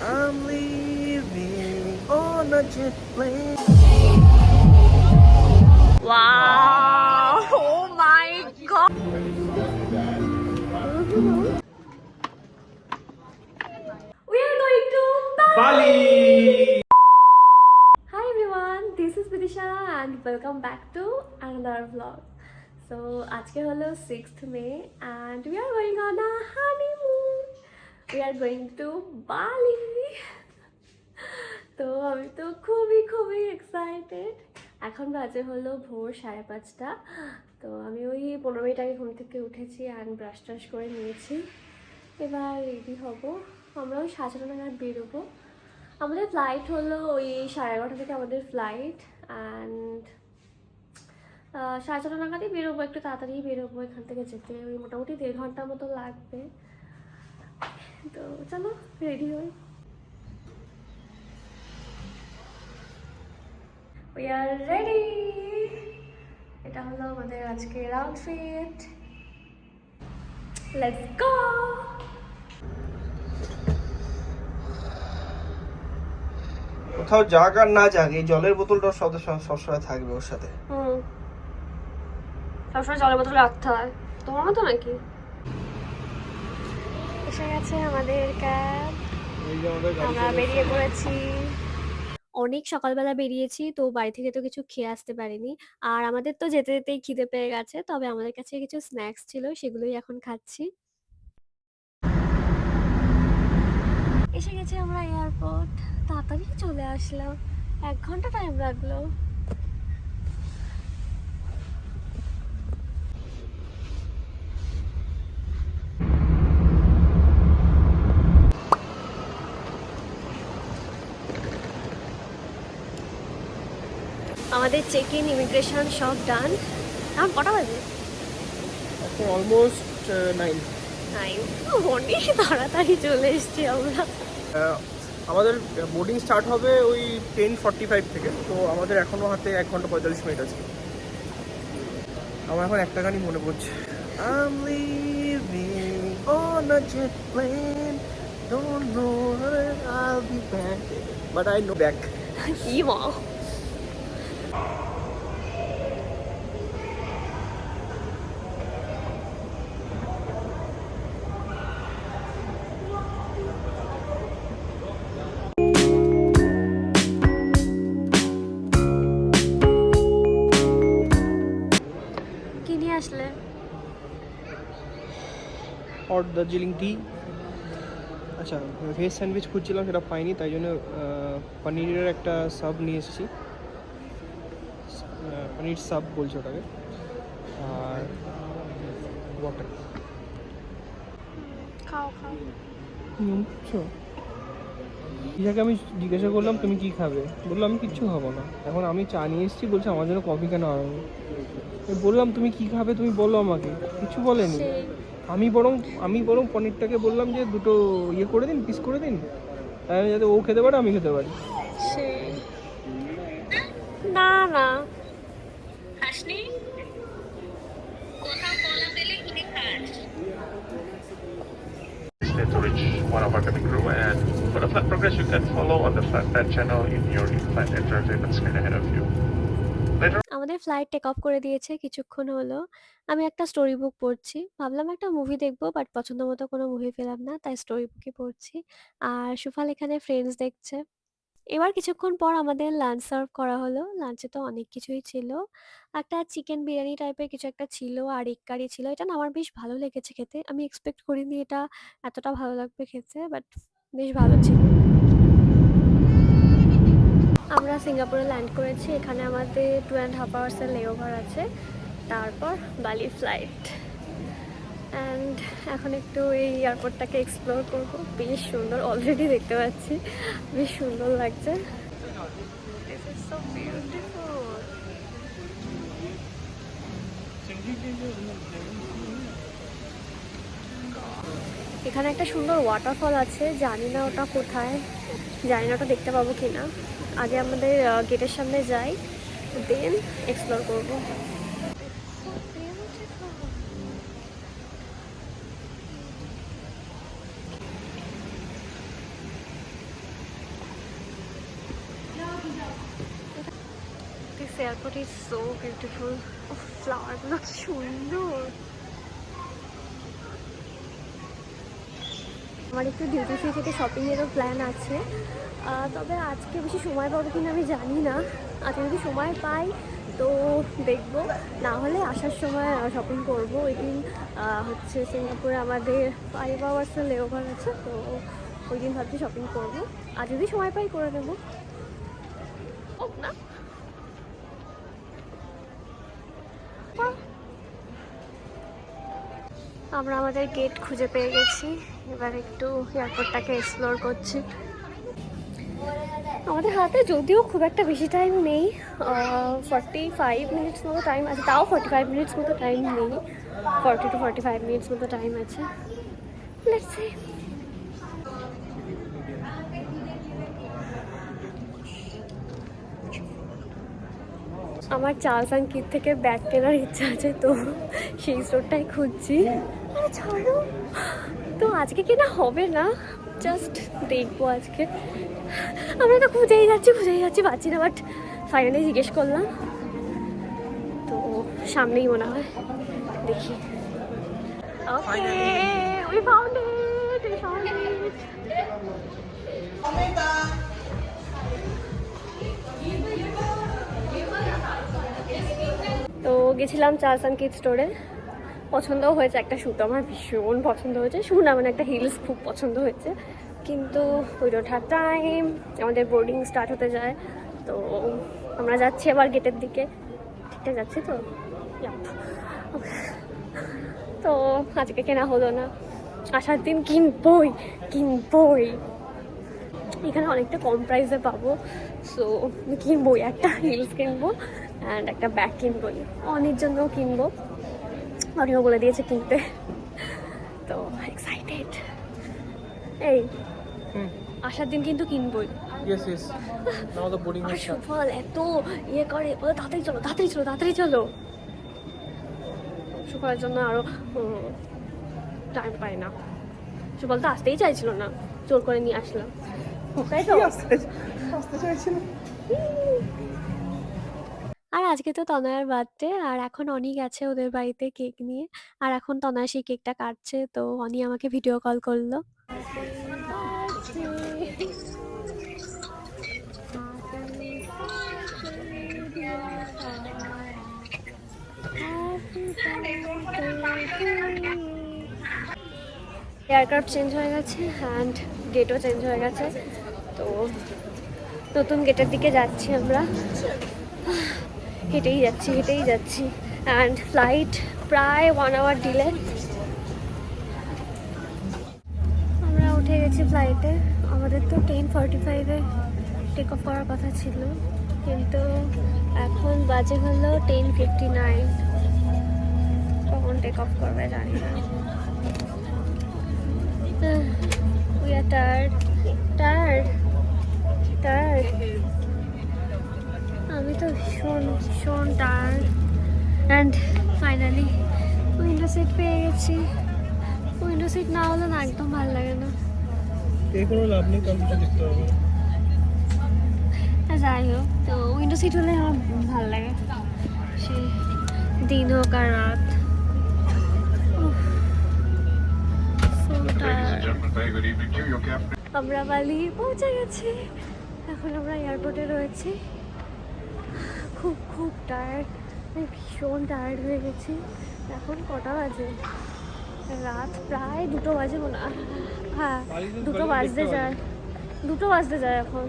I'm leaving on a jet plane. Wow! Oh my god! We are going to Bali! Hi everyone, this is Vidisha and welcome back to another vlog. So, আজকে হলো 6th May and we are going on a honeymoon. We are going to Bali. তো আমি তো খুবই excited. এখন বাজে হলো ভোর 5:30। তো আমি ওই 15 মিনিট আগে ঘুম থেকে উঠেছি অ্যান্ড ব্রাশ ট্রাশ করে নিয়েছি। এবার রেডি হব, আমরা ওই 7:30 নাগাদ বেরোবো। আমাদের ফ্লাইট হলো ওই 11:30 থেকে আমাদের ফ্লাইট অ্যান্ড 4:30 নাগাদই বেরোবো, একটু তাড়াতাড়ি বেরোবো এখান থেকে যেতে, ওই মোটামুটি 1.5 ঘন্টার মতো লাগবে। তো চলো রেডি হই। We are ready. এটা হলো আমাদের আজকের আউটফিট। Let's go. কোথাও যাক আর না যাক, এই জলের বোতলটা সবসময় থাকবে ওর সাথে। সবসময় জলের বোতল রাখতে হয়, তোমার মতো নাকি? এসে গেছে আমাদের ক্যাব, আমরা বেরিয়ে পড়েছি। অনেক সকালবেলা বেরিয়েছি, তো বাড়ি থেকে তো কিছু খেয়ে আসতে পারিনি। আর আমাদের তো যেতে যেতেই খিদে পেয়ে গেছে, তবে আমাদের কাছে কিছু স্ন্যাক্স ছিল, সেগুলোই এখন খাচ্ছি। এসে গেছি আমরা এয়ারপোর্ট, তাড়াতাড়ি চলে আসলাম, 1 ঘন্টা টাইম লাগলো। আমাদের চেক ইন, ইমিগ্রেশন সব ডান। এখন কটা বাজে? এখন অলমোস্ট 9। অনেক তাড়াতাড়ি চলে এসেছি আমরা। আমাদের বোর্ডিং স্টার্ট হবে ওই 10:45 থেকে, তো আমাদের এখনো হাতে 1 ঘন্টা 45 মিনিট আছে। আমার এখন একটা গানই মনে পড়ছে, I'm leaving on a jet plane, don't know when I'll be back, but I know back. কি মা, কি নিয়ে আসলে? হট দার্জিলিং টি। আচ্ছা, ভেজ স্যান্ডউইচ খুঁজছিলাম, সেটা পাইনি, তাই জন্য পনিরের একটা সাব নিয়ে এসেছি, পনির সাব বলছে ওটাকে, আর ওয়াটার। খাও। বুঝছো, ইহাকে আমি জিজ্ঞাসা করলাম তুমি কি খাবে, বললো আমি কিচ্ছু খাবো না। এখন আমি চা নিয়ে এসেছি, বলছে আমার জন্য কফি কেন আনবো। বললাম তুমি কি খাবে, তুমি বলো আমাকে, কিছু বলেনি। আমি বরং পনিরটাকে বললাম যে দুটো ইয়ে করে দিন, পিস করে দিন, তাই যাতে ও খেতে পারে আমি খেতে পারি। না হাসনি কোথাও কলা পেলে কিনে খাস। To reach one of our cabin crew, and for the flight progress you can follow on the flight channel in your in-flight entertainment screen ahead of you. আমাদের ফ্লাইট টেক অফ করে দিয়েছে কিছুক্ষণ হলো। আমি একটা স্টোরি বুক পড়ছি, ভাবলাম একটা মুভি দেখবো, বাট পছন্দ মতো কোনো মুভি পেলাম না, তাই স্টোরি বুকই পড়ছি। আর সুফাল এখানে ফ্রেন্ডস দেখছে। এবার কিছুক্ষণ পর আমাদের লাঞ্চ সার্ভ করা হলো। লাঞ্চে তো অনেক কিছুই ছিল, একটা চিকেন বিরিয়ানি টাইপের কিছু একটা ছিল, আর এগ কারি ছিল। এটা না আমার বেশ ভালো লেগেছে খেতে, আমি এক্সপেক্ট করিনি এটা এতটা ভালো লাগবে খেতে, বাট বেশ ভালো ছিল। আমরা সিঙ্গাপুরে ল্যান্ড করেছি, এখানে আমাদের 2.5 আওয়ার্সের লেওভার আছে, তারপর বালি ফ্লাইট। অ্যান্ড এখন একটু এই এয়ারপোর্টটাকে এক্সপ্লোর করবো, বেশ সুন্দর, অলরেডি দেখতে পাচ্ছি বেশ সুন্দর লাগছে। This is so beautiful. এখানে একটা সুন্দর ওয়াটারফল আছে, জানি না ওটা কোথায়, জানি না ওটা দেখতে পাবো কিনা। আগে আমাদের গেটের সামনে যাই, দেন এক্সপ্লোর করবো। Airport is so beautiful. ফ্লাওয়ারগুলো কি সুন্দর। আমার একটু ডিউটি ফ্রি থেকে শপিংয়েরও প্ল্যান আছে, তবে আজকে বেশি সময় পাবো কিনা আমি জানি না। আজকে যদি সময় পাই তো দেখবো, না হলে আসার সময় শপিং করবো। ওই দিন হচ্ছে সিঙ্গাপুরে আমাদের 5 আওয়ার্সের লেওভার আছে, তো ওই দিন ভাবছি শপিং করবো। আর যদি সময় পাই করে দেবো না। আমরা আমাদের গেট খুঁজে পেয়ে গেছি, এবার একটু এয়ারপোর্টটাকে এক্সপ্লোর করছি। আমাদের হাতে যদিও খুব একটা বেশি টাইম নেই, 45 মিনিটস মতো টাইম আছে, তাও 45 মিনিটস মতো টাইম নেই, 40 to 45 মিনিটস মতো টাইম আছে। Let's see. আমার চার্লস অ্যান্ড কিথ থেকে ব্যাগ কেনার ইচ্ছা আছে, তো সেই স্টোরটাই খুঁজছি। আরে ছাড়ো, তো আজকে কেনা হবে না, জাস্ট দেখবো আজকে। আমরা তো খুঁজেই যাচ্ছি পাচ্ছি না, বাট ফাইনালি জিজ্ঞেস করলাম, তো সামনেই মনে হয়, দেখি। ওকে, we found it. তো গেছিলাম চার্লস অ্যান্ড কিথ স্টোরে, পছন্দও হয়েছে একটা শু, তো আমার ভীষণ পছন্দ হয়েছে। শু না, মানে একটা হিলস খুব পছন্দ হয়েছে, কিন্তু উই ডোন্ট হ্যাভ টাইম, আমাদের বোর্ডিং স্টার্ট হতে যায়। তো আমরা যাচ্ছি আবার গেটের দিকে, ঠিকঠাক যাচ্ছি তো। তো আজকে কেনা হলো না, আসার দিন কিনবই। এখানে অনেকটা কম প্রাইসে পাবো, সো কিনবই। একটা হিলস কিনবো অ্যান্ড একটা ব্যাগ কিনবই, অনেক জন্যও কিনবো, অনেকও বলে দিয়েছে কিনতে। তো এক্সাইটেড। এই আসার দিন কিন্তু কিনবই। ইয়েস ইয়েস, আমাদের বোর্ডিং আর সুফল এত ইয়ে করে, বলে তাড়াতাড়ি চলো। সুফলের জন্য আরো টাইম পাই না। সুফল তো আসতেই চাইছিল না, জোর করে নিয়ে আসলাম, তাই তো। আর আজকে তো তনয়ার বার্থডে, আর এখন অনি গেছে ওদের বাড়িতে কেক নিয়ে, আর এখন তনয়া সেই কেকটা কাটছে, তো অনি আমাকে ভিডিও কল করলো। এয়ারক্রাফট চেঞ্জ হয়ে গেছে অ্যান্ড গেটও চেঞ্জ হয়ে গেছে, তো নতুন গেটের দিকে যাচ্ছি আমরা। হেঁটেই যাচ্ছি অ্যান্ড ফ্লাইট প্রায় 1 আওয়ার ডিলে। আমরা উঠে গেছি ফ্লাইটে। আমাদের তো 10:45-এ টেক অফ করার কথা ছিল, কিন্তু এখন বাজে হলো 10:59। কখন টেক অফ করবে জানি না। We are tired. আমি তো ভীষণ tired. And finally window seat পেয়ে গেছি। উইন্ডো সিট না হলে না একদম ভালো লাগে না। কোনো লাভ নেই, কারণ কিছু দেখতে হবে। যাই হোক, তো উইন্ডো সিট হলে আমার ভালো লাগে, সে দিন হোক আর রাত। আমরা বালি পৌঁছে গেছি, এখন আমরা এয়ারপোর্টে রয়েছি। খুব টায়ার্ড, আমি ভীষণ টায়ার্ড হয়ে গেছি। এখন কটা বাজে? রাত প্রায় 2টো বাজে মনে হয়। হ্যাঁ, 2টো বাজতে যায় এখন,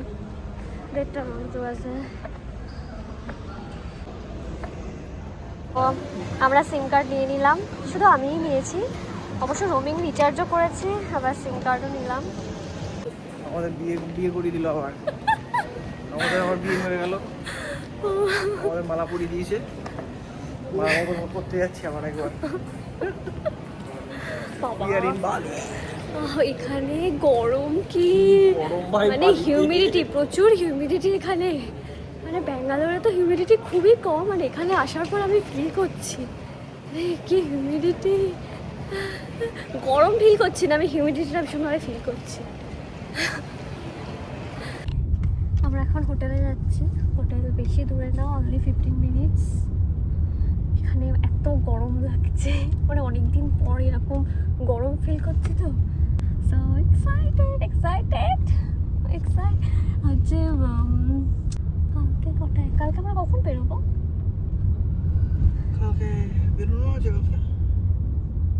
1:30 না 2টো বাজতে যায়। আমরা সিম কার্ড নিয়ে নিলাম, শুধু আমিই নিয়েছি, অবশ্য রোমিং রিচার্জও করেছি, আবার সিম কার্ডও নিলাম। আমাদের বিয়ে করে দিল আবার। আমার বিয়ে হয়ে গেল, আমাদের মালা পরিয়ে দিয়েছে। মালা করতে যাচ্ছি আবার একবার। এখানে গরম কি, মানে হিউমিডিটি, প্রচুর হিউমিডিটি এখানে। মানে ব্যাঙ্গালোরে তো হিউমিডিটি খুবই কম, মানে এখানে আসার পর আমি ফিল করছি কি হিউমিডিটি। গরম ফিল করছি না, আমি হিউমিডিটিটা ভীষণভাবে ফিল করছি। আমরা এখন হোটেলে যাচ্ছি। হোটেল বেশি দূরে না, অনলি 15 মিনিটস। এখানে এত গরম লাগছে, মানে অনেকদিন পর এরকম গরম ফিল করছি তো। সো এক্সাইটেড হচ্ছে। কালকে আমরা কখন বেরোবো? কালকে বেরোনো আছে।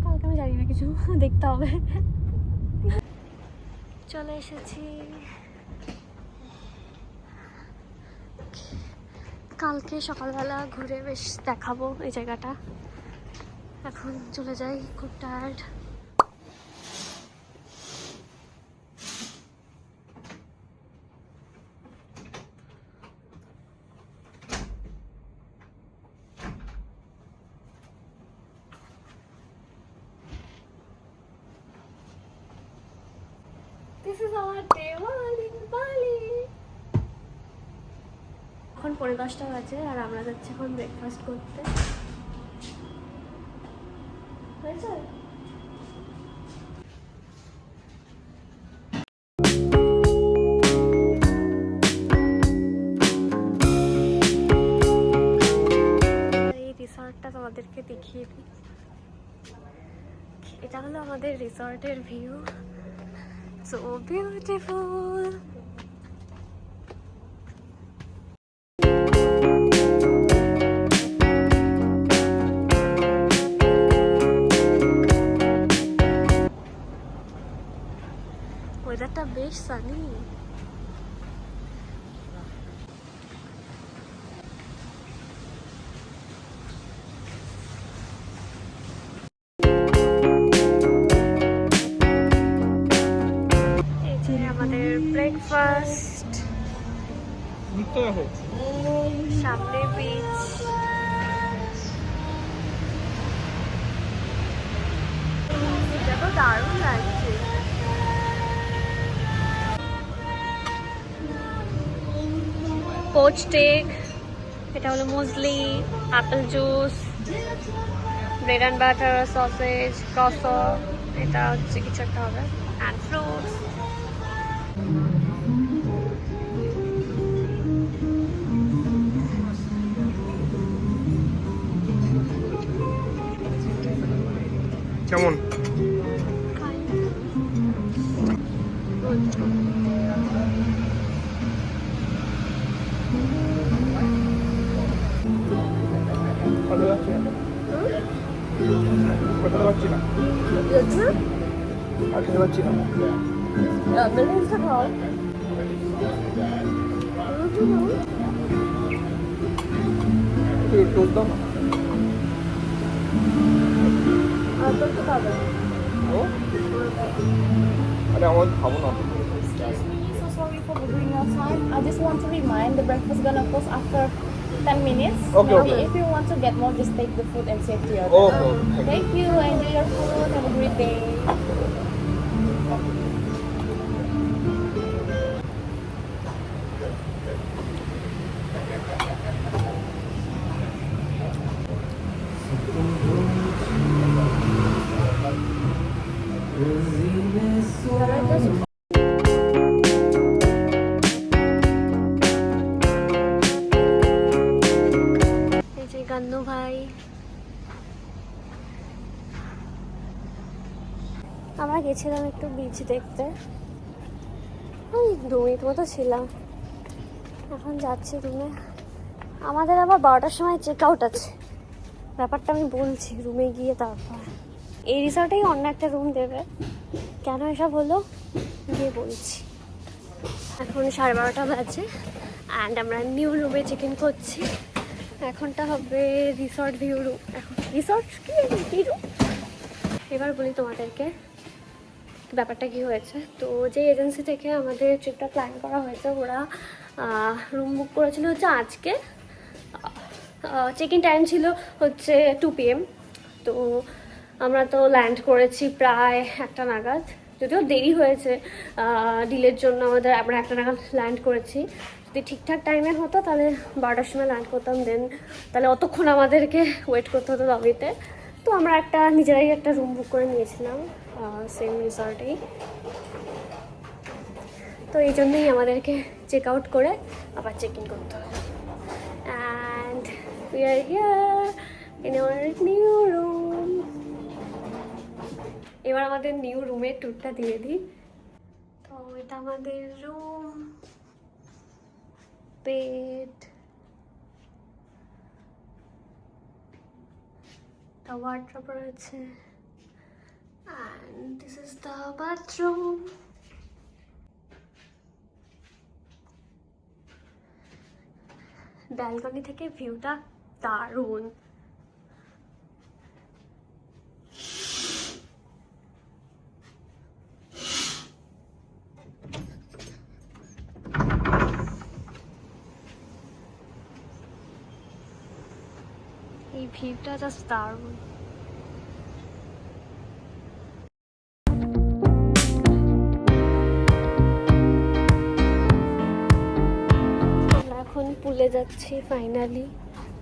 কালকে আমি জানি না, কিছু দেখতে হবে। চলে এসেছি। কালকে সকালবেলা ঘুরে বেশ দেখাবো এই জায়গাটা। এখন চলে যাই, খুব tired. This is our day one in Bali. এখন 10:30 বাজে আর আমরা যাচ্ছি এখন ব্রেকফাস্ট করতে। হয়েছে? এই রিসর্টটা তোমাদেরকে দেখিয়ে দিই। এটা হলো আমাদের রিসর্টের ভিউ। So beautiful. ওয়েদারটা বেশ সানি। আমাদের ব্রেকফাস্ট, সামনে বিচ। এটা তো দারুণ লাগছে। পোচড এগ, এটা হলো muesli, apple juice, bread and butter, sausage, croissant, এটা হচ্ছে কিছু একটা হবে, অ্যান্ড ফ্রুটস। কেমন? পাচ্ছি না। আরে আমার খাবো না। Excuse me, so sorry for bothering your time. I just want to remind the breakfast gonna close after 10 minutes. Okay, Maybe okay. if you want to get more, just take the food and save to your Okay, okay. Thank you. Enjoy your food. Have a great day. এই যে গান্নু ভাই। আমরা গেছিলাম একটু beach দেখতে, ওই 2 minute মতো ছিলাম। এখন যাচ্ছি রুমে। আমাদের আবার 12টার সময় চেক আউট আছে, ব্যাপারটা আমি বলছি রুমে গিয়ে। তারপর এই রিসর্টেই অন্য একটা রুম দেবে, কেন এসব হলো গিয়ে বলছি। এখন 12:30 বাজে অ্যান্ড আমরা নিউ রুমে চেক ইন করছি। এখনটা হবে রিসর্ট ভিউ রুম। এখন রিসর্ট কি রুম, এবার বলি তোমাদেরকে ব্যাপারটা কি হয়েছে। তো যে এজেন্সি থেকে আমাদের ট্রিপটা প্ল্যান করা হয়েছে, ওরা রুম বুক করেছিল হচ্ছে আজকে। চেক ইন টাইম ছিল হচ্ছে 2 PM। তো আমরা তো ল্যান্ড করেছি প্রায় 1টা নাগাদ, যদিও দেরি হয়েছে ডিলের জন্য। আমরা 1টা নাগাদ ল্যান্ড করেছি। যদি ঠিকঠাক টাইমে হতো তাহলে 12টার সময় ল্যান্ড করতাম, দেন তাহলে অতক্ষণ আমাদেরকে ওয়েট করতে হতো লবিতে। তো আমরা নিজেরাই একটা রুম বুক করে নিয়েছিলাম সেম রিসর্টেই। তো এই জন্যই আমাদেরকে চেক আউট করে আবার চেক ইন করতে হবে। And we are here in our new room. এবার আমাদের নিউ রুমের ট্যুরটা দিয়ে দিই। তো এটা আমাদের রুম, বেড, the wardrobe রয়েছে, and this is the bathroom. Balcony থেকে ভিউটা দারুণ। এই ভিউটা জাস্ট দারুণ। আমরা এখন পুলে যাচ্ছি ফাইনালি।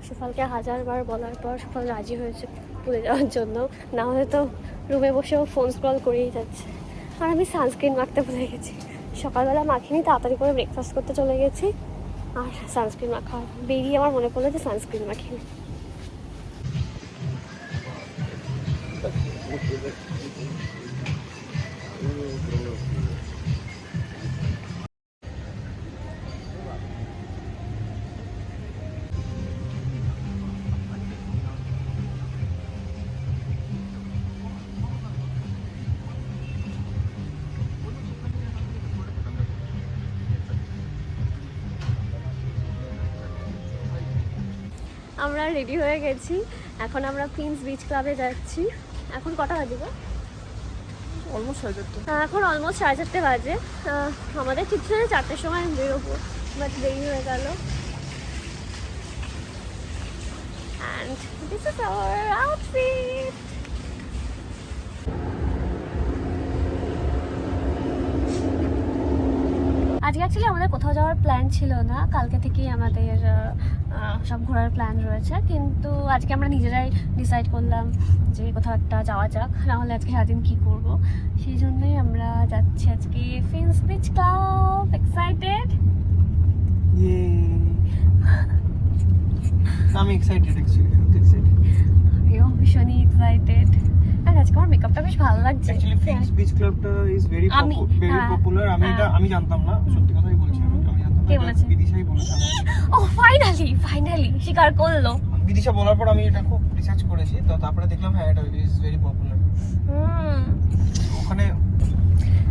সুফলকে হাজারবার বলার পর সুফল রাজি হয়েছে পুলে যাওয়ার জন্য, না হলে তো রুমে বসেও ফোন স্ক্রল করেই যাচ্ছে। আর আমি সানস্ক্রিন মাখতে ভুলে গেছি, সকালবেলা মাখিনি, তাড়াতাড়ি করে ব্রেকফাস্ট করতে চলে গেছি আর সানস্ক্রিন মাখা বেরিয়ে আমার মনে পড়লো যে সানস্ক্রিন মাখিনি। আমরা রেডি হয়ে গেছি, এখন আমরা প্রিন্স বিচ ক্লাবে যাচ্ছি। এখন কটা বাজে গো? অলমোস্ট 4:30। এখন অলমোস্ট 4:30 বাজে। আমাদের ঠিক ছিল 4টের সময় বেরোবো, বাট দেরি হয়ে গেল। And this is our outfit. আজকে অ্যাকচুয়ালি আমাদের কোথাও যাওয়ার প্ল্যান ছিল না, কালকে থেকেই আমাদের সব ঘোরার প্ল্যান রয়েছে, কিন্তু আজকে আমরা নিজেরাই ডিসাইড করলাম যে কোথাও একটা যাওয়া যাক, নাহলে আজকে সারাদিন কী করবো। সেই জন্যই আমরা যাচ্ছি আজকে প্রিন্স বিচ ক্লাব। এক্সাইটেড? আমি এক্সাইটেড, অ্যাকচুয়ালি এক্সাইটেড। আমিও ভীষণই এক্সাইটেড। আর আজকে আমার মেকআপটা বেশ ভালো লাগছে। অ্যাকচুয়ালি প্রিন্স বিচ ক্লাবটা ইজ ভেরি পপুলার। আমি এটা আমি জানতাম না, সত্যি কথাই বলছি, আমি জানতাম না। কে বলেছে? বিদিশাই বলেছে। ও ফাইনালি স্বীকার করলো। বিদিশা বলার পর আমি এটা খুব রিসার্চ করেছি, তো তারপরে দেখলাম হ্যাঁ এটা ইজ ভেরি পপুলার ওখানে।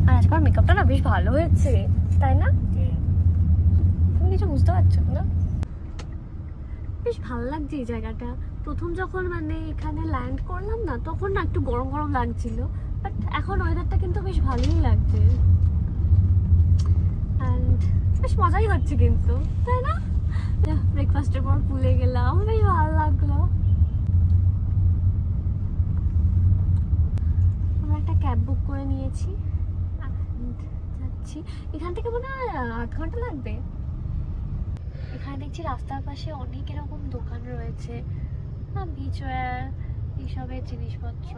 আর আজকে আমার মেকআপটা না বেশ ভালো হয়েছে, তাই না? তুমি কিছু বুঝতে পারছো না? বেশ ভালো লাগছে এই জায়গাটা। প্রথম যখন মানে এখানে ল্যান্ড করলাম না, তখন না একটু গরম গরম লাগছিল, বাট এখন ওয়েদারটা কিন্তু বেশ ভালোই লাগছে। অ্যান্ড বেশ মজাই হচ্ছে কিন্তু, তাই না? ব্রেকফাস্টের পর পুলে গেলাম, বেশ ভালো লাগলো। আমরা একটা ক্যাব বুক করে নিয়েছি, যাচ্ছি। এখান থেকে মনে হয় 8 ঘন্টা লাগবে। এখানে দেখছি রাস্তার পাশে অনেক এরকম দোকান রয়েছে, বিচ ওয়্যার এইসবের জিনিসপত্র।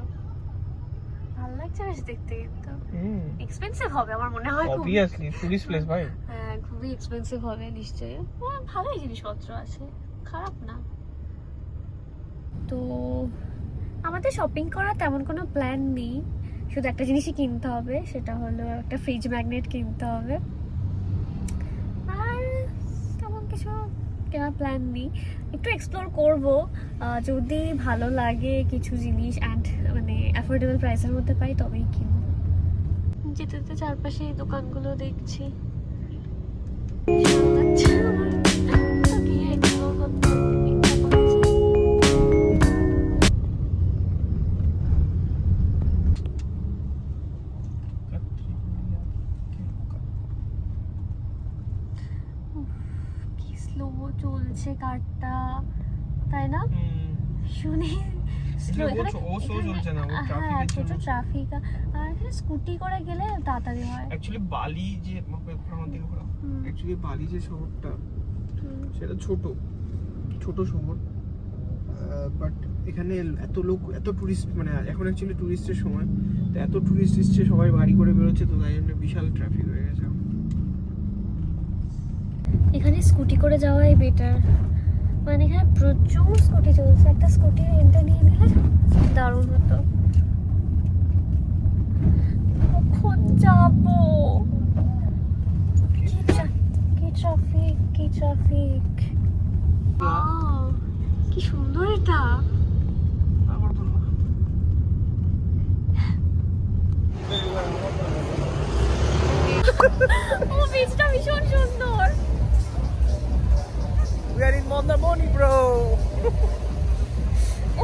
ভালো লাগছে বেশ দেখতে, কিন্তু এক্সপেন্সিভ হবে আমার মনে হয়। অবভিয়াসলি টুরিস্ট প্লেস ভাই। হ্যাঁ, খুবই এক্সপেন্সিভ হবে নিশ্চয়ই। ভালোই জিনিসপত্র আছে, খারাপ না। তো আমাদের শপিং করার তেমন কোনো প্ল্যান নেই, শুধু একটা জিনিসই কিনতে হবে, সেটা হলো একটা ফ্রিজ ম্যাগনেট কিনতে হবে। আর তেমন কিছু কেনার প্ল্যান নেই, একটু এক্সপ্লোর করব, যদি ভালো লাগে কিছু জিনিস অ্যান্ড মানে অ্যাফোর্ডেবল প্রাইসের মধ্যে পাই তবেই কিনবো। যেতে যেতে চারপাশে এই দোকানগুলো দেখছি, কি স্লো চলছে কারটা, তাই না? শুনে স্লো। চলছে না, হ্যাঁ, প্রচুর ট্রাফিক। আর এখানে স্কুটি করে গেলে তাড়াতাড়ি হয়। অ্যাকচুয়ালি বালি যে অ্যাকচুয়ালি বালি যে শহরটা, সেটা ছোট শহর, বাট এখানে এত লোক, এত টুরিস্ট, মানে এখন অ্যাকচুয়ালি টুরিস্টের সময়, তো এত টুরিস্ট এসছে, সবাই বাড়ি করে বেরোচ্ছে, তো তাই জন্য বিশাল ট্রাফিক হয়ে গেছে। এখানে স্কুটি করে যাওয়াই বেটার, মানে এখানে প্রচুর স্কুটি চলছে। একটা স্কুটি রেন্টে নিয়ে নিলে দারুণ হতো। কখন যাবো? কি ট্রাফিক, কি ট্রাফিক! কি সুন্দর এটা। ও বীজটা ভীষণ সুন্দর। We are in Mondamoni, bro.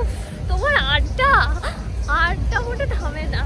উফ, তোমার আড্ডা মোটে থামে না।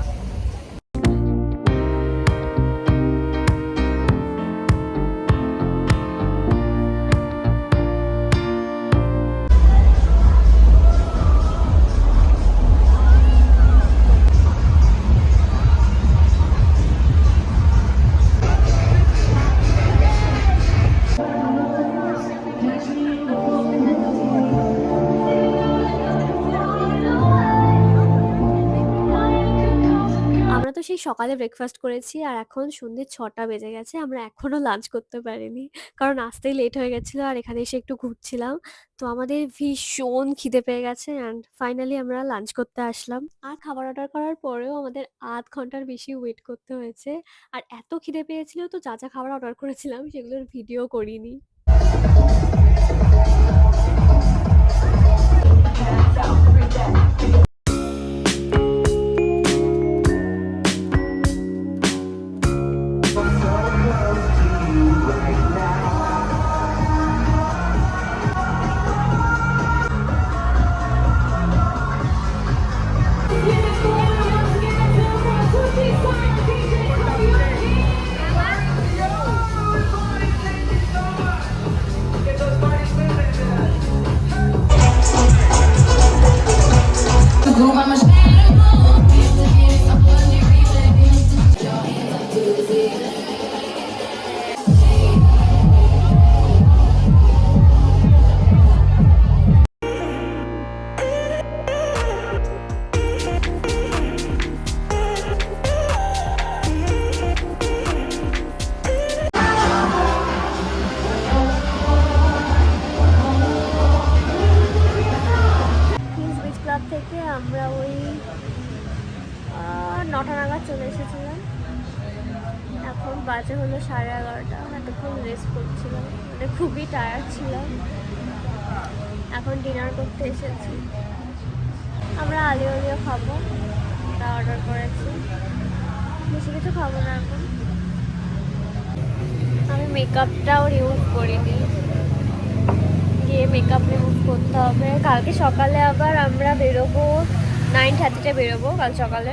আমরা তো সেই সকালে ব্রেকফাস্ট করেছি আর এখন সন্ধ্যে 6টা বেজে গেছে। আমরা এখনো লাঞ্চ করতে পারিনি, কারণ আসতেই লেট হয়ে গেছিলো আর এখানে এসে একটু ঘুরছিলাম। তো আমাদের ভীষণ খিদে পেয়ে গেছে অ্যান্ড ফাইনালি আমরা লাঞ্চ করতে আসলাম। আর খাবার অর্ডার করার পরেও আমাদের আধ ঘন্টার বেশি ওয়েট করতে হয়েছে। আর এত খিদে পেয়েছিল তো যা যা খাবার অর্ডার করেছিলাম সেগুলোর ভিডিও করিনি। ক্লাব থেকে আমরা ওই 9টা নাগাদ চলে এসেছিলাম। এখন বাজে হলো 11:30। এতক্ষণ রেস্ট করছিলাম, মানে খুবই টায়ার্ড ছিলাম। এখন ডিনার করতে এসেছি। আমরা আলিও খাবো, তা অর্ডার করেছি। বেশি কিছু খাবো না এখন। আমি মেকআপটাও রিমুভ করিনি, গিয়ে মেকআপ রিমুভ করতে হবে। কালকে সকালে আবার আমরা বেরোবো, 9:30-তে বেরোবো কাল সকালে।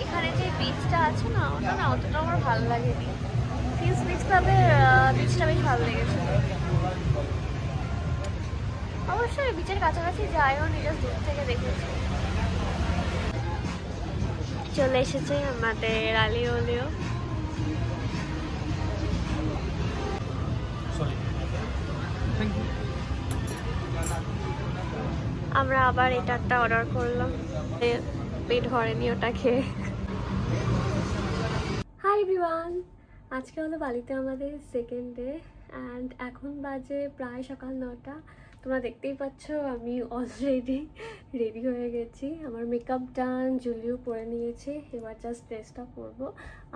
এখানে যে বিচটা আছে না, ওটা না অতটা আমার ভালো লাগেনি। ফিস বিচ ক্লাবের বিচটা বেশ ভালো লেগেছে। অবশ্যই বিচের কাছাকাছি যাইও নি, জাস্ট দূর থেকে দেখেছি। চলে এসেছে আমাদের আলিও। আমরা আবার এটা একটা অর্ডার করলাম, পেট ভরেনি ওটা খেয়ে। হাই এভরিওয়ান, আজকে হলো বালিতে আমাদের সেকেন্ড ডে অ্যান্ড এখন বাজে প্রায় সকাল 9টা। তোমরা দেখতেই পাচ্ছ আমি অলরেডি রেডি হয়ে গেছি। আমার মেকআপ ডান, জুয়েলারিও পরে নিয়েছি। এবার জাস্ট ড্রেসটা পরবো।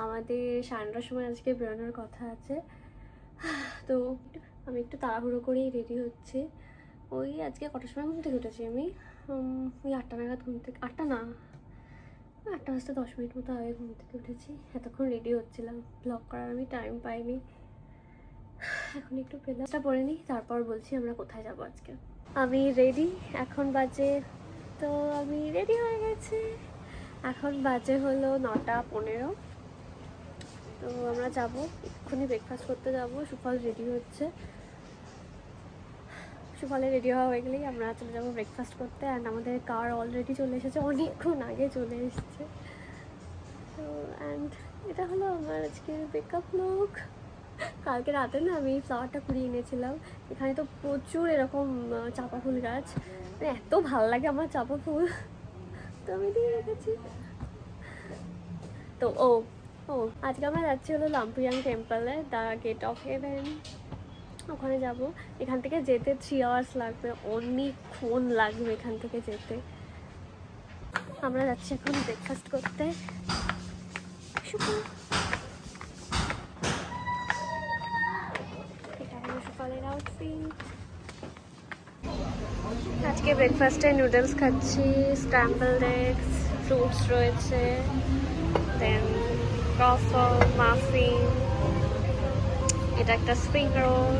আমাদের 9:30টার সময় আজকে বেরোনোর কথা আছে। তো আমি একটু তাড়াহুড়ো করেই রেডি হচ্ছি। ওই আজকে কটার সময় ঘুম থেকে উঠেছি আমি? ওই 8টা নাগাদ ঘুম থেকে, 8টা না, 8টা বাজতে 10 মিনিট মতো আগে ঘুম থেকে উঠেছি। এতক্ষণ রেডি হচ্ছিলাম, ব্লগ করার আমি টাইম পাইনি। এখন একটু প্লেসটা পরে নিই, তারপর বলছি আমরা কোথায় যাব আজকে। আমি রেডি, এখন বাজে, তো আমি রেডি হয়ে গেছি। এখন বাজে হলো 9:15। তো আমরা যাব, এক্ষুনি ব্রেকফাস্ট করতে যাব। সুফল রেডি হচ্ছে, সুফলে রেডি হওয়া হয়ে গেলেই আমরা চলে যাবো ব্রেকফাস্ট করতে। অ্যান্ড আমাদের কার অলরেডি চলে এসেছে, অনেকক্ষণ আগে চলে এসেছে। তো অ্যান্ড এটা হলো আমার আজকে মেকআপ লুক। কালকে রাতে না আমি ফ্লাওয়ারটা কুড়িয়ে এনেছিলাম। এখানে তো প্রচুর এরকম চাপা ফুল গাছ, মানে এত ভালো লাগে আমার চাপা ফুল, তো আমি দিয়ে রেখেছি। তো ও আজকে আমরা যাচ্ছি হলো লাম্পুয়াং টেম্পলে, দ্য গেট অফ হেভেন। ওখানে যাব। এখান থেকে যেতে 3 আওয়ার্স লাগবে, অনেকক্ষণ লাগবে এখান থেকে যেতে। আমরা যাচ্ছি এখন ব্রেকফাস্ট করতে। এটা হলো সকালের আউটফিট। আজকে ব্রেকফাস্টে নুডলস খাচ্ছি, স্ক্র্যাম্বলড এগস, ফ্রুটস রয়েছে, দেন ক্রফল, মাফিন, এটা একটা স্প্রিং রোল।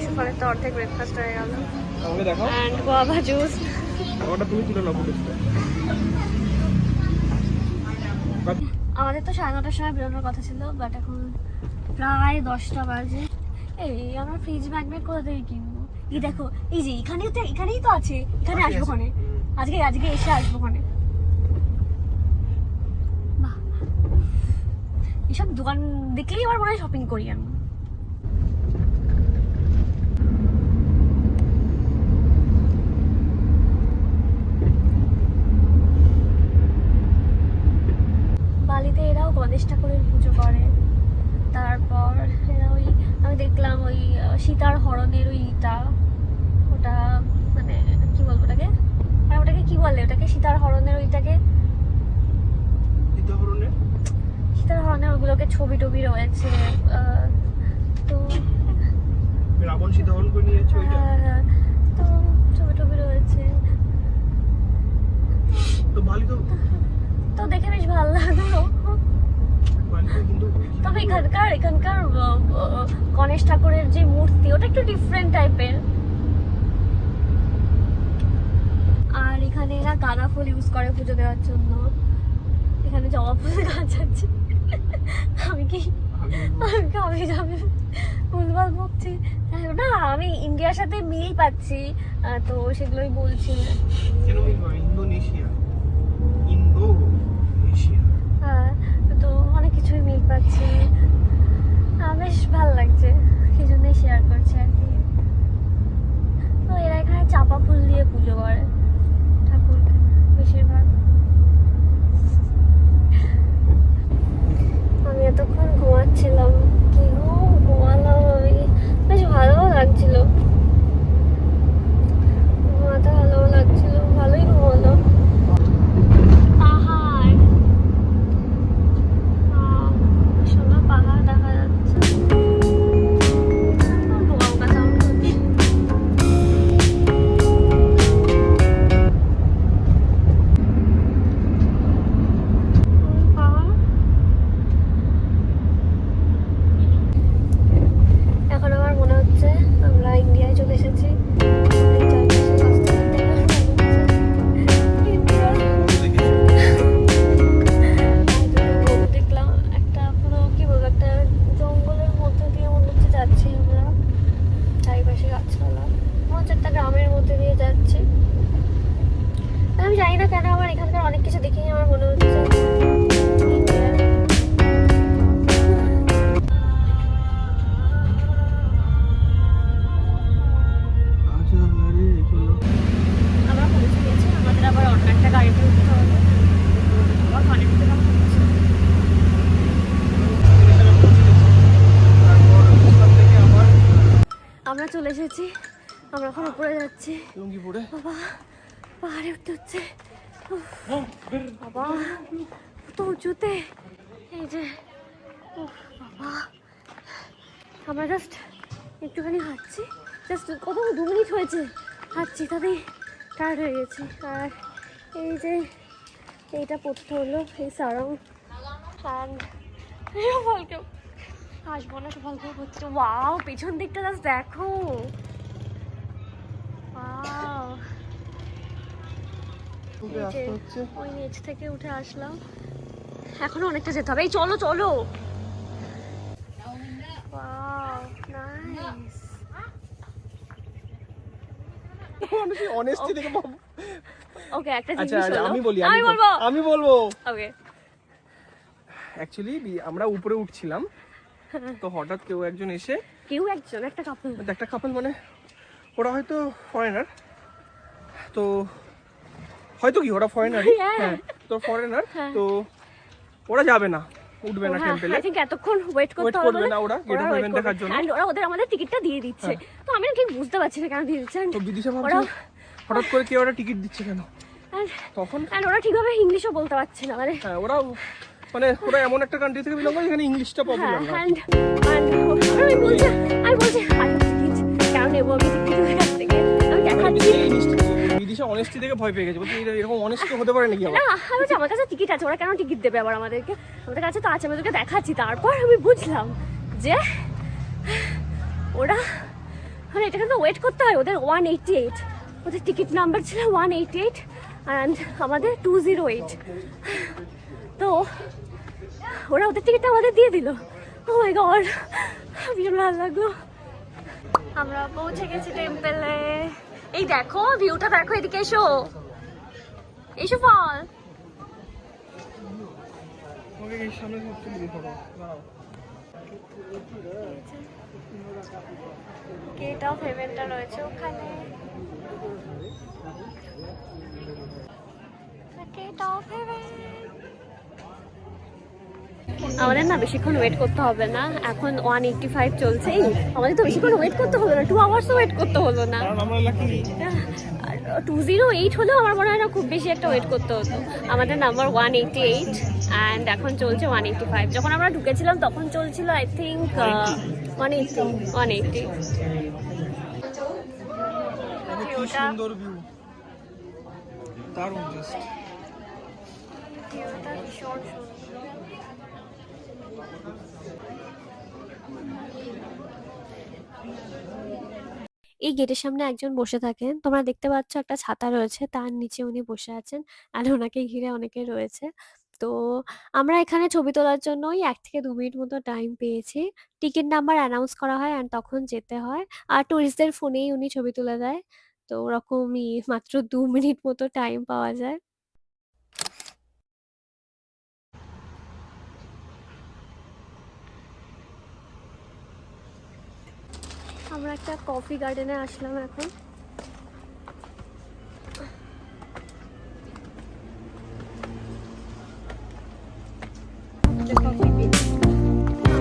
সকালে তো অর্ধেক ব্রেকফাস্ট হয়ে গেল। আমাকে দেখাও, অ্যান্ড গুয়াভা জুস। ওটা তুমি তুলে নাও ফুটেজটা। আমাদের তো 9:30টার সময় বেরোনোর কথা ছিল, বাট এখন প্রায় 10টা বাজে। এই আমরা ফ্রিজ ম্যাগনেট কোথা থেকে কিনবো? এই দেখো, এই যে এখানেই তো আছে, এখানে আসবো ওখানে, আজকে এসে আসবো ওখানে। বাহ, এসব দোকান দেখলেই আমার মনে হয় শপিং করি আমি। বালিতে এরাও গণেশ ঠাকুরের পুজো করে। তারপর এরা ওই, আমি দেখলাম ওই সীতার হরণের ওইটা, ওটা মানে কি বলবো ওটাকে, মানে ওটাকে কি বলে, ওটাকে সীতার হরণের ওইটাকে, সীতার হরণের ওগুলোকে ছবি টবি রয়েছে। তো রাবণ সীতা হরণ করে নিয়েছে ওইটা। হ্যাঁ, তো ছবি টবি রয়েছে। তো বালি তো দেখে বেশ ভালো লাগলো। তবে এখানকার গণেশ ঠাকুরের যে মূর্তি, ওটা একটু ডিফারেন্ট টাইপের। আর এখানে এরা গাঁদা ফুল ইউজ করে পুজো দেওয়ার জন্য। এখানে জবা ফুল গাছ আছে। আমি যাবে ভুলভাল বকছি না, আমি ইন্ডিয়ার সাথে মিল পাচ্ছি, তো সেগুলোই বলছি। হ্যাঁ, তো অনেক কিছুই মিল পাচ্ছি, বেশ ভালো লাগছে, সেই জন্যই শেয়ার করছি আর কি। তো এরা এখানে চাপা ফুল দিয়ে পুজো করে ঠাকুরকে বেশিরভাগ। আমি এতক্ষণ ঘুমাচ্ছিলাম, কি ঘুমালাম আমি, বেশ ভালোও লাগছিল, ঘুমাতে ভালোও লাগছিল, ভালোই ঘুমালাম। পাহাড়, সুন্দর পাহাড় দেখা যাচ্ছে। বোকা সাউন্ড হচ্ছে। এখন আমার মনে হচ্ছে আমরা ইন্ডিয়ায় চলে এসেছি। দেখলাম একটা পুরো কি বলবো, একটা জঙ্গলের মধ্যে দিয়ে মনে হচ্ছে যাচ্ছি আমরা, চারিপাশে গাছপালা, মনে হচ্ছে একটা গ্রামের মধ্যে দিয়ে যাচ্ছি। আমি জানি না কেন আমার এখানকার অনেক কিছু দেখেই আমার মনে হচ্ছে ইন্ডিয়ার। আমরা পৌঁছে গেছি, আমাদের আবার অন্য একটা গাড়িতে উঠতে হবে। আবার কানেক্ট হচ্ছে। আমরা চলে এসেছি, আমরা এখন উপরে যাচ্ছি। বাবা, পাহাড়ে উঠতে হচ্ছে। উফ, বাবা কত উঁচুতে, এই যে বাবা। আমরা জাস্ট একটুখানি হাঁটছি, জাস্ট কত 2 মিনিট হয়েছে হাঁটছি, তাতেই টায়ার্ড হয়ে গেছি। আর এই যে এইটা পড়তে হলো, এই সারং ফলকে আসবো না, ফল হচ্ছে। ওয়াও, পেছন দিকটা জাস্ট দেখো, ওয়াও। ওই নিচ থেকে উঠে আসলাম, এখনো অনেকটা যেতে হবে। এই চলো চলো, ওয়াও নাইস। অনেস্টি থেকে ওকে, একটা আচ্ছা জিনিস হলো, আমি বলবো। ওকে, অ্যাকচুয়ালি আমরা উপরে উঠছিলাম, তো হঠাৎ একটা কাপল, মানে ওরা হয়তো ফরেনার, তো হয়তো কি ওরা ফরেনারই, হ্যাঁ তো ফরেনার, তো ওরা যাবে না, উঠবে না টেম্পলে। আই থিংক এতক্ষণ ওয়েট ওয়েট করতে করবে হবে না ওরা গেট অফ হেভেন দেখার জন্য। এন্ড ওরা ওদের আমাদের টিকিটটা দিয়ে দিচ্ছে, তো আমি না ঠিক বুঝতে পারছি না কেন দিয়ে দিচ্ছে। তো বিদিশা ভাবছে হঠাৎ করে কেউ ওরা টিকিট দিচ্ছে কেন তখন। এন্ড ওরা ঠিকভাবে ইংলিশও বলতে পারছে না, মানে হ্যাঁ ওরা এমন একটা কান্ট্রি থেকে বিলং করে যেখানে ইংলিশটা পপুলার না। আমি বলছি আই টিকিট কেন নেবো আমি টিকিটের কাছ থেকে, আমি দেখাচ্ছি। বিদিশা অনেস্টি থেকে ভয় পেয়ে গেছে, বলছি এরকম অনেস্টি হতে পারে নাকি আবার। না আমি বলছি আমার কাছে টিকিট আছে, ওরা কেন টিকিট দেবে আবার আমাদেরকে, আমাদের কাছে তো আছে, আমি ওদেরকে দেখাচ্ছি। তারপর আমি বুঝলাম যে ওরা মানে এটা কিন্তু ওয়েট করতে হয়। ওদের 188, ওদের টিকিট নাম্বার ছিল 188 অ্যান্ড আমাদের 208। তো ওরা ওদের টিকিটটা আমাদের দিয়ে দিল। ও মাই গড, ভীষণ ভালো লাগলো। আমরা পৌঁছে গেছি টেম্পলে। এই দেখো ভিউটা দেখো, এদিকে এসো এসো ফল। সামনে সবচেয়ে বড় ফটো দাঁড়াও। গেট অফ হেভেনটা রয়েছে ওখানে। Gate of heaven. আমাদের না বেশিক্ষণ ওয়েট করতে হবে না, এখন 185 চলছে। আমাদের তো বেশিক্ষণ ওয়েট করতে হলো না, 2 আওয়ার্সও ওয়েট করতে হলো না। কারণ আমরা লাকি 208 হলেও আমার মনে হয় না খুব বেশি একটা ওয়েট করতে হতো। আমাদের নাম্বার 188 অ্যান্ড এখন চলছে 185। যখন আমরা ঢুকেছিলাম তখন চলছিল আই থিঙ্ক 180। কি সুন্দর ভিউ, দারুণ জাস্ট। ভিউটা ভীষণ সুন্দর। এই গেটের সামনে একজন বসে থাকেন, তোমরা দেখতে পাচ্ছ একটা ছাতা রয়েছে, তার নিচে উনি বসে আছেন আর ওনাকে ঘিরে অনেকে রয়েছে। তো আমরা এখানে ছবি তোলার জন্য ওই 1 থেকে 2 মিনিট মতো টাইম পেয়েছি। টিকিট নাম্বার অ্যানাউন্স করা হয় আর তখন যেতে হয়, আর টুরিস্টদের ফোনেই উনি ছবি তুলে দেয়। তো ওরকমই মাত্র 2 মিনিট মতো টাইম পাওয়া যায়। আমরা একটা কফি গার্ডেনে আসলাম এখন। The coffee bean.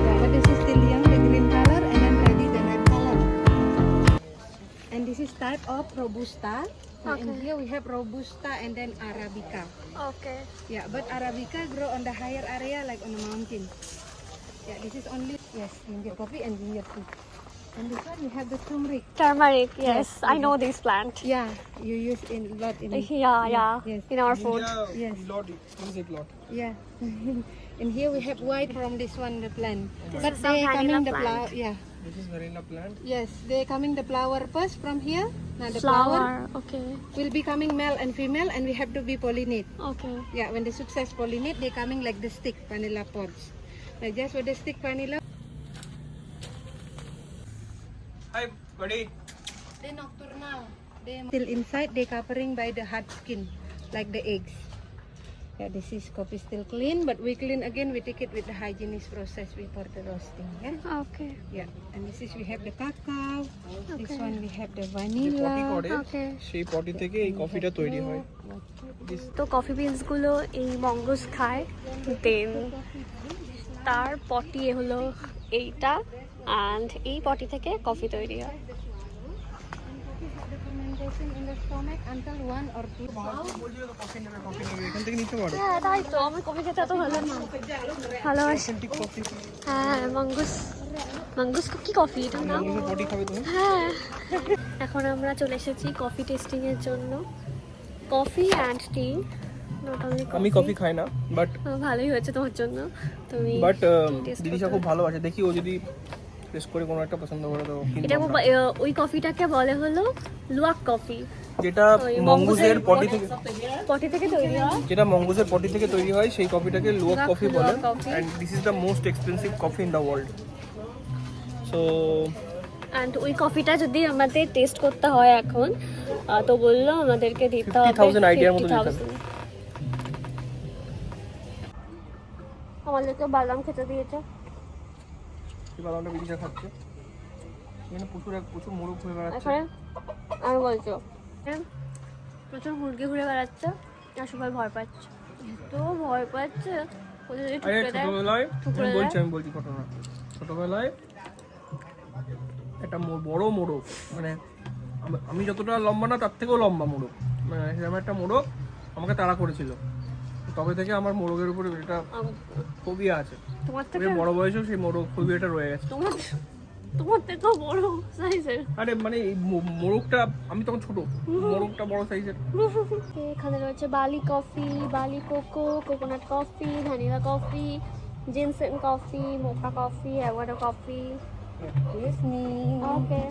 Yeah, but this is still young, the green color, and then ready the red color. And this is type of Robusta. And in Okay. here we have Robusta and then Arabica. Okay Yeah, but Arabica grow on the higher area like on the mountain. Yeah, this is only, yes, ginger coffee and ginger tea. And this one we have the turmeric. Turmeric, yes I know this plant. Yeah, you use in lot in Yeah, Yes. in our food. Yes. lot music lot. Yeah. And here we have white from this one the plant. This But is some they vanilla coming the plant. flower. Yeah. This is vanilla plant. Yes, they coming the flower first from here. Now the Flower, flower okay, will be coming male and female, and we have to be pollinate. okay. Yeah, when the success pollinate, they coming like the stick vanilla pods. Like just with the stick vanilla. Hi buddy. They nocturnal. They still inside. They covering by the hard skin, like the eggs. Yeah, this is coffee still clean, but we clean again. We take it with the hygienic process before the roasting. Yeah. Okay. Yeah, and this is we have the cacao. This Okay. one we have the যে vanilla. পটি করে Okay. সেই পটি থেকে এই কফিটা তৈরি হয়। তো coffee বিনসগুলো এই মঙ্গস খায়, দেন তার পটি হলো এইটা, অ্যান্ড এই পটি থেকে কফি তৈরি হয়। The fermentation in the stomach until 1 or 2 hours. Coffee নেবে এখান থেকে নিতে পারো। হ্যাঁ তাই তো, আমার কফি খেতে এত ভালো না, ভালোবাসি। ঠিক কফি হ্যাঁ মঙ্গস কি কফি এটার নাম? মঙ্গসের পটি খাবে তুমি? হ্যাঁ। এখন আমরা চলে এসেছি কফি টেস্টিং এর জন্য। Coffee and T, not only আমি কফি খাই না, বাট ভালোই হয়েছে তোমার জন্য, তুমি taste দিদিশা করতে খুব ভালোবাসে। দেখি ও যদি টেস্ট করে কোনো একটা পছন্দ করে তো কিনবো এটা আমরা। ওই কফিটাকে বলে হলো লুয়াক কফি, যেটা ওই মঙ্গসের পটি থেকে পটি থেকে তৈরি হয়। যেটা মঙ্গসের পটি থেকে তৈরি হয় সেই কফিটাকে লুয়াক কফি বলে। Luwak coffee। And this is the most expensive coffee in the world. So and ওই কফিটা যদি আমাদের টেস্ট করতে হয় এখন, তো বললো আমাদেরকে দিতে হবে 50,000 আইডিয়ার মতো দিতে হবে। 50,000। আমাদেরকে বাদাম খেতে দিয়েছে। এই বাদামটা দিদিশা খাচ্ছে। এখানে প্রচুর মোরগ ঘুরে বেড়াচ্ছে। এখানে আমি বলছো প্রচুর মুরগি ঘুরে বেড়াচ্ছে আর সবাই ভয় পাচ্ছে, তো ভয় পাচ্ছে ওদের যদি আরে ঠুকরে দেয়, ছোটবেলায় ঠুকরে আমি দেয়। বলছি ঘটনা। ছোটবেলায় একটা বড় মোড়ক, মানে আমি যতটা লম্বা না তার থেকেও লম্বা মোড়ক, মানে সেরকম একটা মোড়ক আমাকে তাড়া করেছিল। তবে থেকে আমার মোড়কের উপরে এটা ফোবিয়া আছে। তোমার ওই থেকে বড় বয়সেও সেই মোড়ক ফোবিয়াটা রয়ে গেছে। তোমার থেকেও বড় সাইজের। আরে মানে এই মোড়কটা, আমি তখন ছোট, মোড়কটা বড় সাইজের। এখানে রয়েছে বালি কফি, বালি cocoa, coconut coffee, vanilla coffee, ginseng coffee, mocha coffee, avocado coffee. Listening. Okay.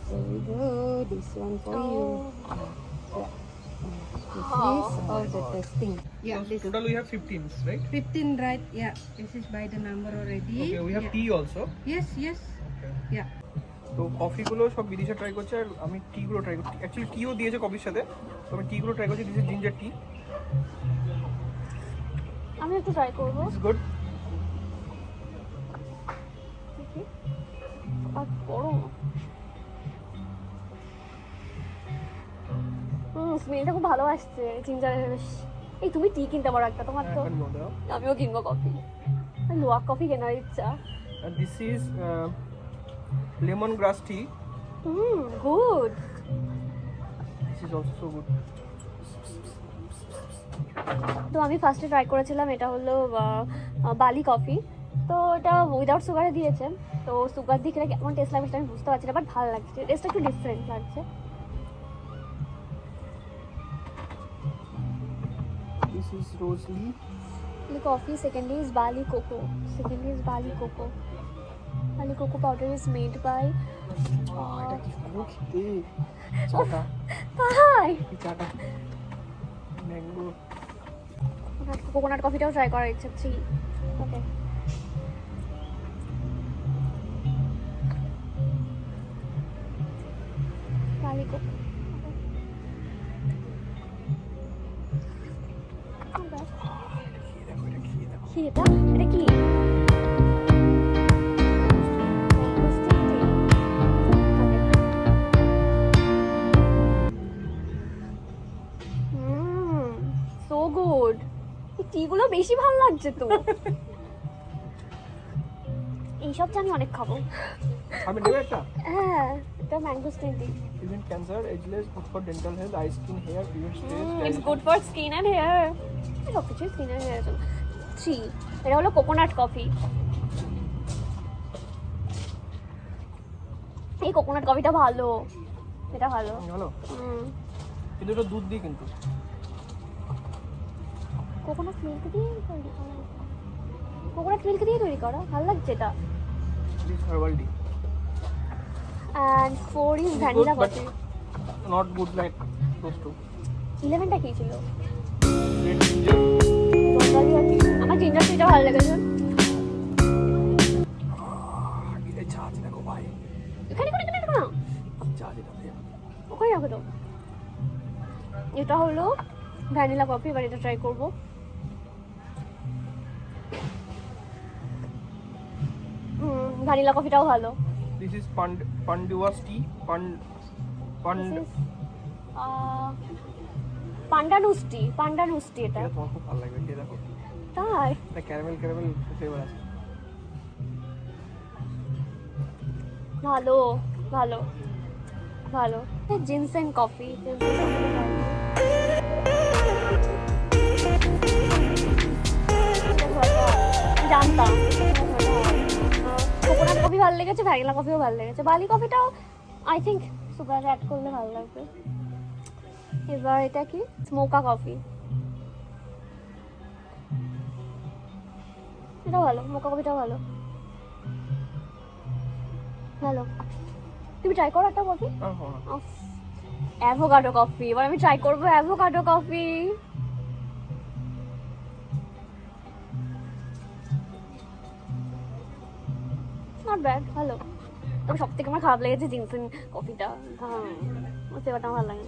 There we go. This one for Oh. you. This is all the testing. Yeah, this Total we have 15, right? 15, right? Yeah, this is by the number already. Okay, we have Yeah. tea also. Yes, yes. Yeah. তো কফিগুলো সব বিদেশে try করছে, আর আমি টিগুলো try করছি। Actually টিও দিয়েছে কফির সাথে, তো আমি টিগুলো ট্রাই করছি। দিস ইজ জিঞ্জার টি, আমি একটু ট্রাই করবো। It's good. আর বড়। স্মেলটা খুব ভালো আসছে জিঞ্জারের। এই তুমি টি কিনতে পারো একটা, তোমার তো। আমিও কিনবো কফি, লোয়া কফি কেনার ইচ্ছা। And this is lemongrass tea. Good. This is also so good. তো আমি ফার্স্টে ট্রাই করেছিলাম, এটা হলো বালি কফি। তো এটা উইদাউট সুগারে দিয়েছে, তো সুগার দিয়ে খেলে কেমন টেস্ট লাগবে সেটা আমি বুঝতে পারছি না, বাট ভালো লাগছে, টেস্টটা একটু ডিফারেন্ট লাগছে। This is rose leaf. Coffee, secondly is Bali cocoa. Secondly is Bali cocoa. Bali cocoa powder is made by এটা কি ভালো খেতে, চাটা, Thai. এই চাটা ম্যাঙ্গো। কোকোনাট কফিটাও ট্রাই করার ইচ্ছা 3. ওকে। Bali cocoa. কি এটা? এটা কি? So good. এই টিগুলো বেশি ভালো লাগছে তো। এইসব আমি অনেক খাবো। আমি নেব একটা। হ্যাঁ, এটা mango sting T. Prevent cancer, ageless, good for dental health, eye, skin, hair, prevent stress. It's good for skin and hair. সব কিছু স্কিন অ্যান্ড হেয়ার জন্য। 3, এটা হলো কোকোনাট কফি। এই কোকোনাট কফিটা ভালো, এটা ভালো। ভালো, কিন্তু এটা দুধ দিয়ে কিন্তু। কোকোনাট মিল্ক দিয়ে তৈরি করা, কোকোনাট মিল্ক দিয়ে তৈরি করা, ভালো লাগছে এটা। This herbal tea. And 4 is vanilla but coffee. not good like those two. 11টা কি ছিল? Red ginger. আমার জিঞ্জার টিটা ভালো লেগেছে। এটা চা আছে দেখো ভাই, এখানে করে কেন রাখো না? চা যেটা দিয়ে। ওখানে রাখো তো। এটা হলো ভ্যানিলা কফি, এবার এটা ট্রাই করবো। ভ্যানিলা কফিটাও ভালো। This is Pandua's tea. পান্ডানুস টি এটা। এটা তোমার খুব ভালো লাগবে, খেয়ে দেখো। তাই? এটা ক্যারামেল ফ্লেভার আছে। ভালো ভালো ভালো। জিনসেন কফি, জানতাম। কোকোনাট কফি ভালো লেগেছে, ভ্যানিলা কফিও ভালো লেগেছে। বালি কফিটাও আই থিঙ্ক সুগার অ্যাড করলে ভালো লাগবে। এবার এটা কি? স্মোকা কফি, এটা ভালো। মোকা কফিটাও ভালো ভালো। তুমি ট্রাই করো একটা কফি। অ্যাভোকাডো কফি, এবার আমি ট্রাই করবো অ্যাভোকাডো কফি। নট ব্যাড, ভালো। তবে সব থেকে আমার খারাপ লেগেছে জিনসেন কফিটা। ফ্লেভারটা ভালো লাগে।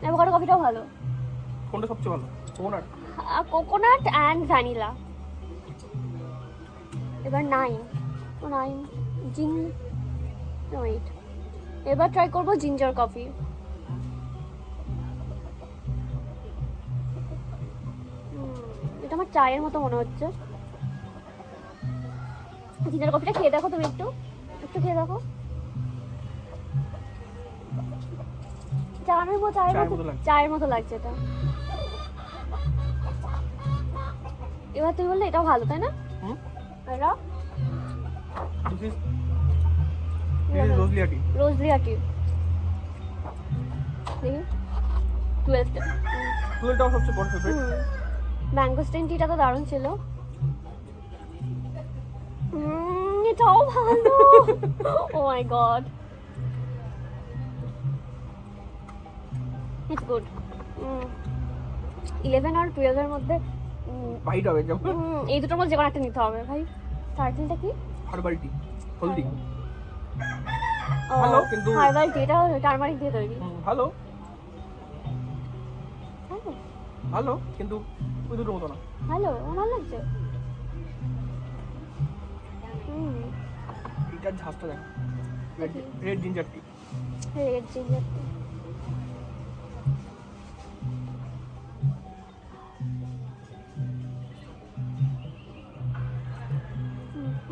অ্যাভোকাডো কফিটাও ভালো। কোনটা সবচেয়ে ভালো? কোকোনাট? Coconut and vanilla. এবার 9 ওয়েট, এবার ট্রাই করবো জিঞ্জার কফি। এটা আমার চায়ের মতো মনে হচ্ছে। জিঞ্জার কফিটা খেয়ে দেখো তুমি, একটু একটু খেয়ে দেখো। চায়ের মতো চায়ের মতো লাগছে এটা। এবার তুমি বললে এটাও ভালো, তাই না? এটা রোজলিয়া টি দেখি 12টাও সবচেয়ে বড় ফেভারিট। ম্যাঙ্গোস্টিন টিটা তো দারুণ ছিল। এটাও ভালো। ও মাই গড, ইটস গুড। 11 আর 12 এর মধ্যে ফাইট হবে যেমন। এই দুটোর মধ্যে যে কোনো একটা নিতে হবে ভাই। টার্টেলটা কি? হার্বাল টি, হলদি। ভালো, কিন্তু হার্বাল টি, এটা টারমারিক দিয়ে তৈরি। ভালো ভালো, কিন্তু ওই দুটোর মতো না। ভালো, ভালো লাগছে। এটার ঝাঁজটা দেখ, red ginger tea. Red ginger tea.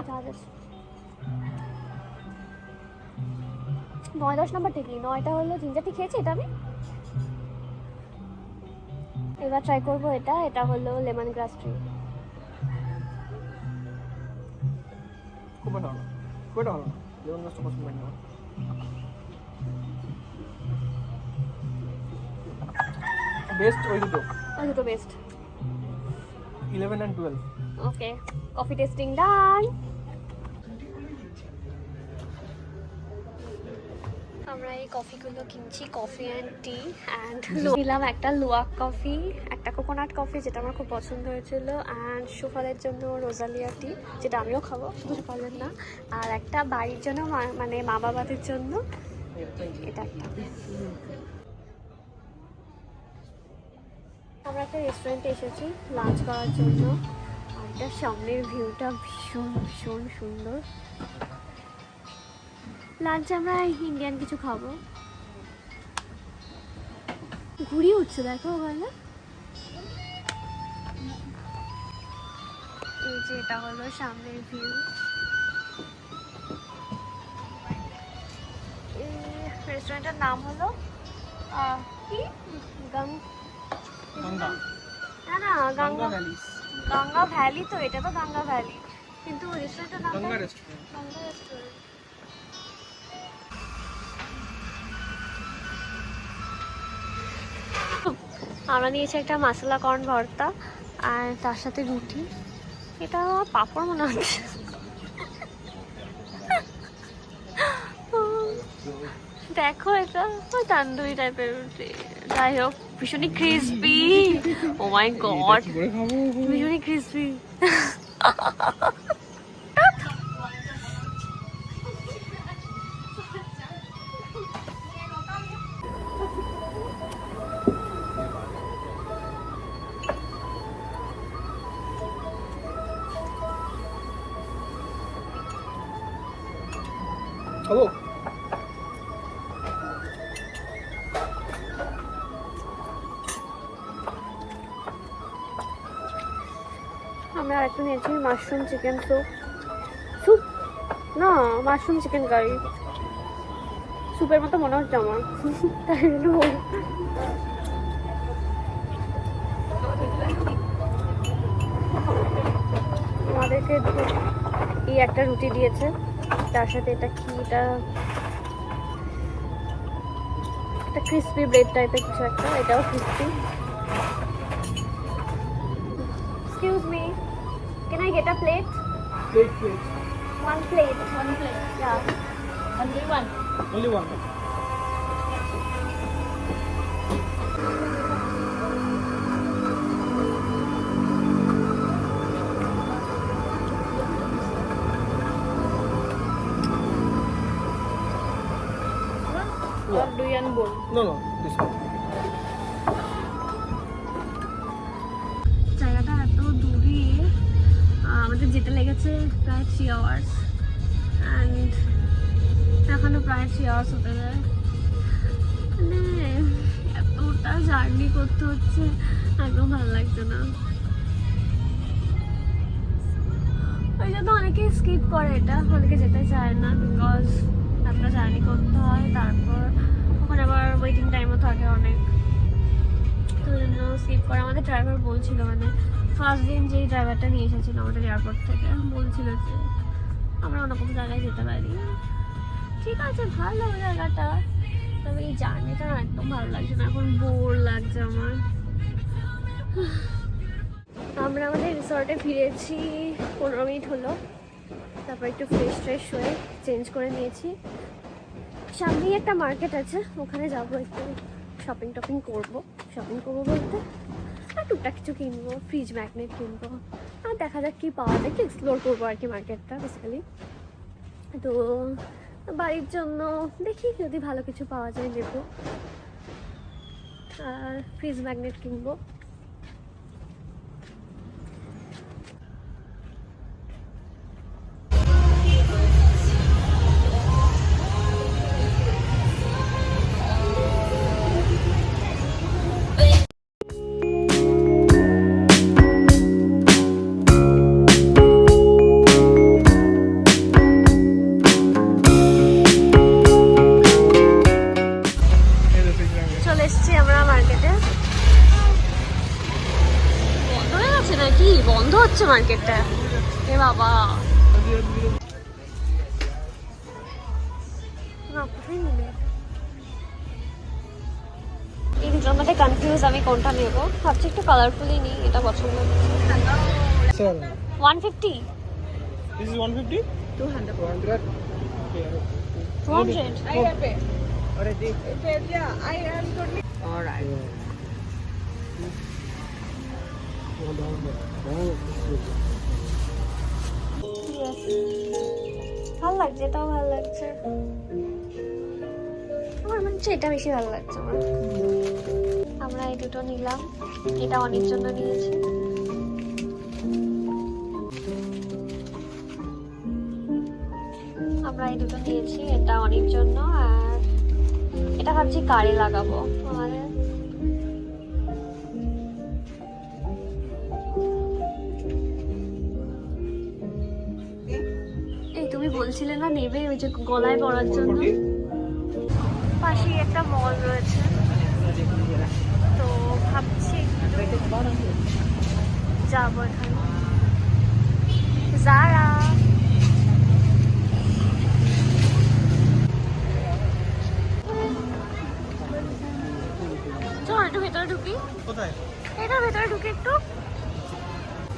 ঝাঁজ আছে। 9-10 নাম্বারটা কি? 9টা হলো জিঞ্জার টি, খেয়েছি এটা আমি। এবার ট্রাই করবো এটা। এটা হলো লেমন গ্রাস ট্রি। খুব ভালো না, খুব একটা ভালো না। লেমন গ্রাসটা পছন্দ হয় না আমার। বেস্ট ওই দুটো best. 11 and 12। Okay, coffee tasting done. আমরা এই কফিগুলো কিনছি, কফি অ্যান্ড টি অ্যান্ড নিলাম একটা লুয়াক কফি, একটা কোকোনাট কফি যেটা আমার খুব পছন্দ হয়েছিল, অ্যান্ড সুফলের জন্য রোজালিয়া টি যেটা আমিও খাবো, শুধু সুফলের না, আর একটা বাড়ির জন্য মানে মা বাবাদের জন্য এটা একটা। আমরা একটা রেস্টুরেন্টে এসেছি লাঞ্চ করার জন্য, আর এটার সামনের ভিউটা ভীষণ ভীষণ সুন্দর। লাঞ্চে আমরা ইন্ডিয়ান কিছু খাবো। ঘুরিয়ে উঠছে দেখো ওখানে। এই যে এটা হলো সামনের ভিউ। এই রেস্টুরেন্টের নাম হলো কি গঙ্গা, না গঙ্গা ভ্যালি। গঙ্গা ভ্যালি, তো এটা তো গঙ্গা ভ্যালি, কিন্তু রেস্টুরেন্টের নাম গঙ্গা রেস্টুরেন্ট। গঙ্গা রেস্টুরেন্ট। আমরা নিয়েছি একটা মশলা কর্ন ভর্তা আর তার সাথে রুটি। এটা পাঁপড় মনে হচ্ছে। দেখো এটা তান্দুরি টাইপের রুটি, যাই হোক ভীষণই ক্রিসপি। ও মাই গড, ভীষণই ক্রিসপি। খাবো। আমরা আরেকটা নিয়েছি মাশরুম চিকেন স্যুপ না মাশরুম চিকেন কারি। স্যুপের মতো মনে হচ্ছে আমার, তাই জন্য আমাদেরকে এই একটা রুটি দিয়েছে, তার সাথে এটা কি, এটা ক্রিসপি ব্রেড টাইপের কিছু একটা, এটাও crispy. Excuse me, can I get a plate? Plate. One plate. Yeah. Only one. Or do you want bowl? No, this one. জায়গাটা এত দূরে, আমাদের যেতে লেগেছে প্রায় 3 hours অ্যান্ড এখনো প্রায় 3 hours হতে যায়। মানে এতটা জার্নি করতে হচ্ছে, একদম ভালো লাগছে না। ওই জন্য অনেকে স্কিপ করে এটা, অনেকে যেতে চায় না, বিকজ এতটা জার্নি করতে হয়, তারপর ওখানে আবার ওয়েটিং টাইমও থাকে অনেক, তো ওই জন্য স্কিপ করে। আমাদের ড্রাইভার বলছিল, মানে ফার্স্ট দিন যেই ড্রাইভারটা নিয়ে এসেছিল আমাদের এয়ারপোর্ট থেকে, বলছিল যে আমরা অন্য কোনো জায়গায় যেতে পারি। ঠিক আছে, ভালো জায়গাটা, তবে এই জার্নিটা একদম ভালো লাগছে না, এখন বোর লাগছে আমার। আমরা আমাদের রিসর্টে ফিরেছি 15 মিনিট হলো, তারপর একটু ফ্রেশ হয়ে চেঞ্জ করে নিয়েছি। সামনেই একটা মার্কেট আছে, ওখানে যাবো, একটু শপিং করবো বলতে আর টুকটাক কিছু কিনবো, ফ্রিজ ম্যাগনেট কিনবো, আর দেখা যাক কী পাওয়া যায়, একটু এক্সপ্লোর করবো আর কি মার্কেটটা বেসিক্যালি। তো বাড়ির জন্য দেখি যদি ভালো কিছু পাওয়া যায় নেবো, আর ফ্রিজ ম্যাগনেট কিনবো। চলে এসেছি আমরা মার্কেটে। বন্ধ হয়ে গেছে নাকি? বন্ধ হচ্ছে মার্কেটটা, এ বাবা। এই দুটোর মধ্যে কনফিউজ আমি কোনটা নেব, ভাবছি একটু কালারফুলই নিই, এটা পছন্দ হচ্ছে। 150? This is 150? 200. 200? 200? All right. ভালো লাগছে, এটাও ভালো লাগছে আমার, মনে হচ্ছে এটা বেশি ভালো লাগছে আমার। আমরা এই দুটো নিলাম, এটা অনেক জন্য নিয়েছি। আমরা এই দুটো নিয়েছি, এটা অনেক জন্য, আর এটা ভাবছি কারে লাগাবো আমাদের। এই তুমি বলছিলে না নেবে ওই যে গলায় পরার জন্য, পাশেই একটা মল রয়েছে, তো ভাবছি যাবো এখানে। জারা, চলো একটু ভেতরে ঢুকি। কোথায়? এটার ভেতরে ঢুকি একটু।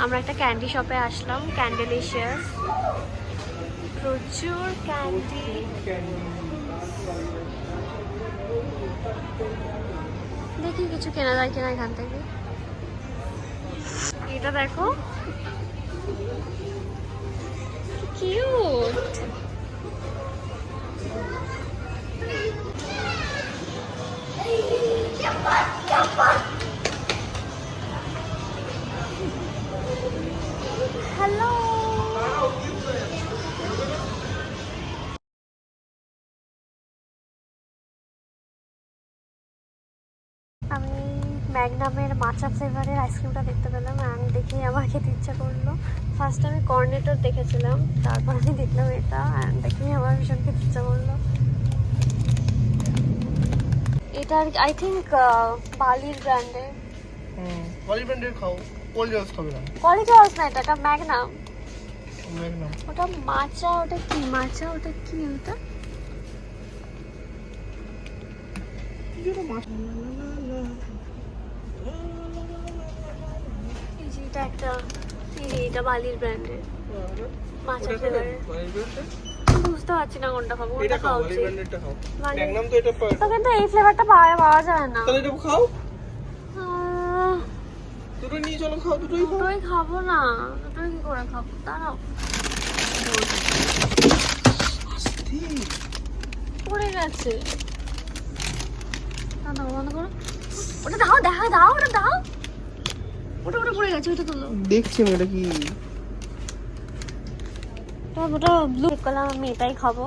আমরা একটা ক্যান্ডি শপে আসলাম, ক্যান্ডেলিশিয়াস, প্রচুর ক্যান্ডি। দেখি কিছু কেনা যায় কিনা এখান থেকে। এটা দেখো, কিউট। হ্যালো, আমি ম্যাগনামের মাচা ফ্লেভারের আইসক্রিমটা দেখতে পেলাম, আমি দেখি আমার খেতে ইচ্ছা করলো। ফার্স্ট আমি কর্নেটর দেখেছিলাম, তারপর আমি দেখলাম এটা, অ্যান্ড দেখি আমার ভীষণ খেতে ইচ্ছা করলো। এটা আই থিঙ্ক বালির ব্র্যান্ডের। বালি ব্র্যান্ডের খাও, কোয়ালিটি খাবে না। কোয়ালিটি হাউস না, এটা ম্যাগনাম। ম্যাগনাম। ওটা মাচা, ওটা কি মাচা, ওটা কি ওটা? এই যে এটা একটা, এই যে এটা বালির ব্র্যান্ডের মাচা ফ্লেভারের। বুঝতে পারছি না কোনটা খাবো, কোনটা খাওয়া বালি উচিত। ব্র্যান্ডেরটা খাও। বালি- ম্যাগনাম তো এটা তো কিন্তু এই ফ্লেভারটা পাওয়া যায় না। তাহলে এটা খাও, আহ, দুটো নিয়ে চলো, খাও, দুটোই খাও। দুটোই খাবো না, দুটোই কি করে খাবো? দাঁড়াও, পড়ে গেছে। দাও, বন্ধ করো। ওটা দাও, দাও, ওটা দাও। ওটা পড়ে গেছে, ওইটা তোলো। দেখছি আমি এটা কি। ওটা ব্লু করলাম, আমি এটাই খাবো,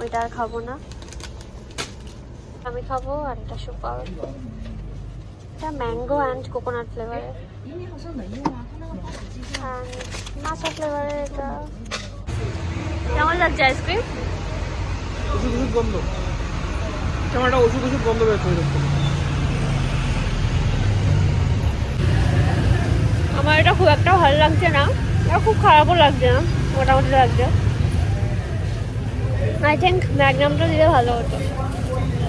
ওইটা আর খাবো না। আমি খাবো আর এটা সুপার, এটা ম্যাঙ্গো অ্যান্ড কোকোনাট ফ্লেভারের। মাছা ফ্লেভারের এটা কেমন লাগছে আইসক্রিম? ওষুধ গন্ধ, কেমন একটা ওষুধ গন্ধ বের করে দিচ্ছে। আমার এটা খুব একটা ভালো লাগছে না, আর খুব খারাপও লাগছে না, মোটামুটি লাগছে। আই থিঙ্ক ম্যাগনামটা দিলে ভালো হতো,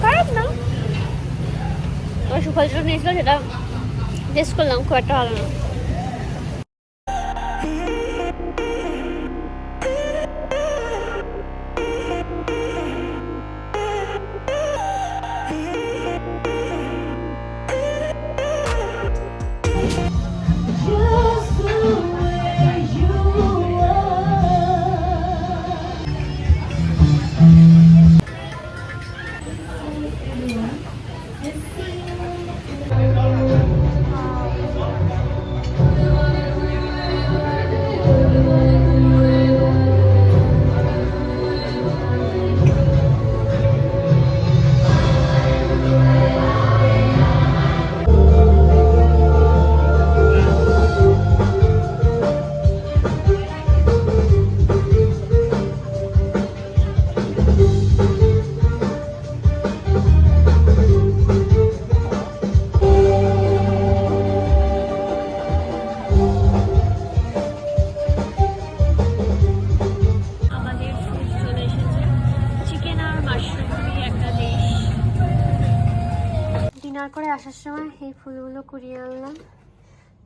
খারাপ না। আমার সুফল যেটা নিয়েছিল সেটা টেস্ট করলাম, খুব একটা ভালো না। আমাদের ফুড চলে এসেছে, চিকেন আর মাশরুম দিয়ে একটা ডিশ। ডিনার করে আসার সময় এই ফুলগুলো কুড়িয়ে আনলাম।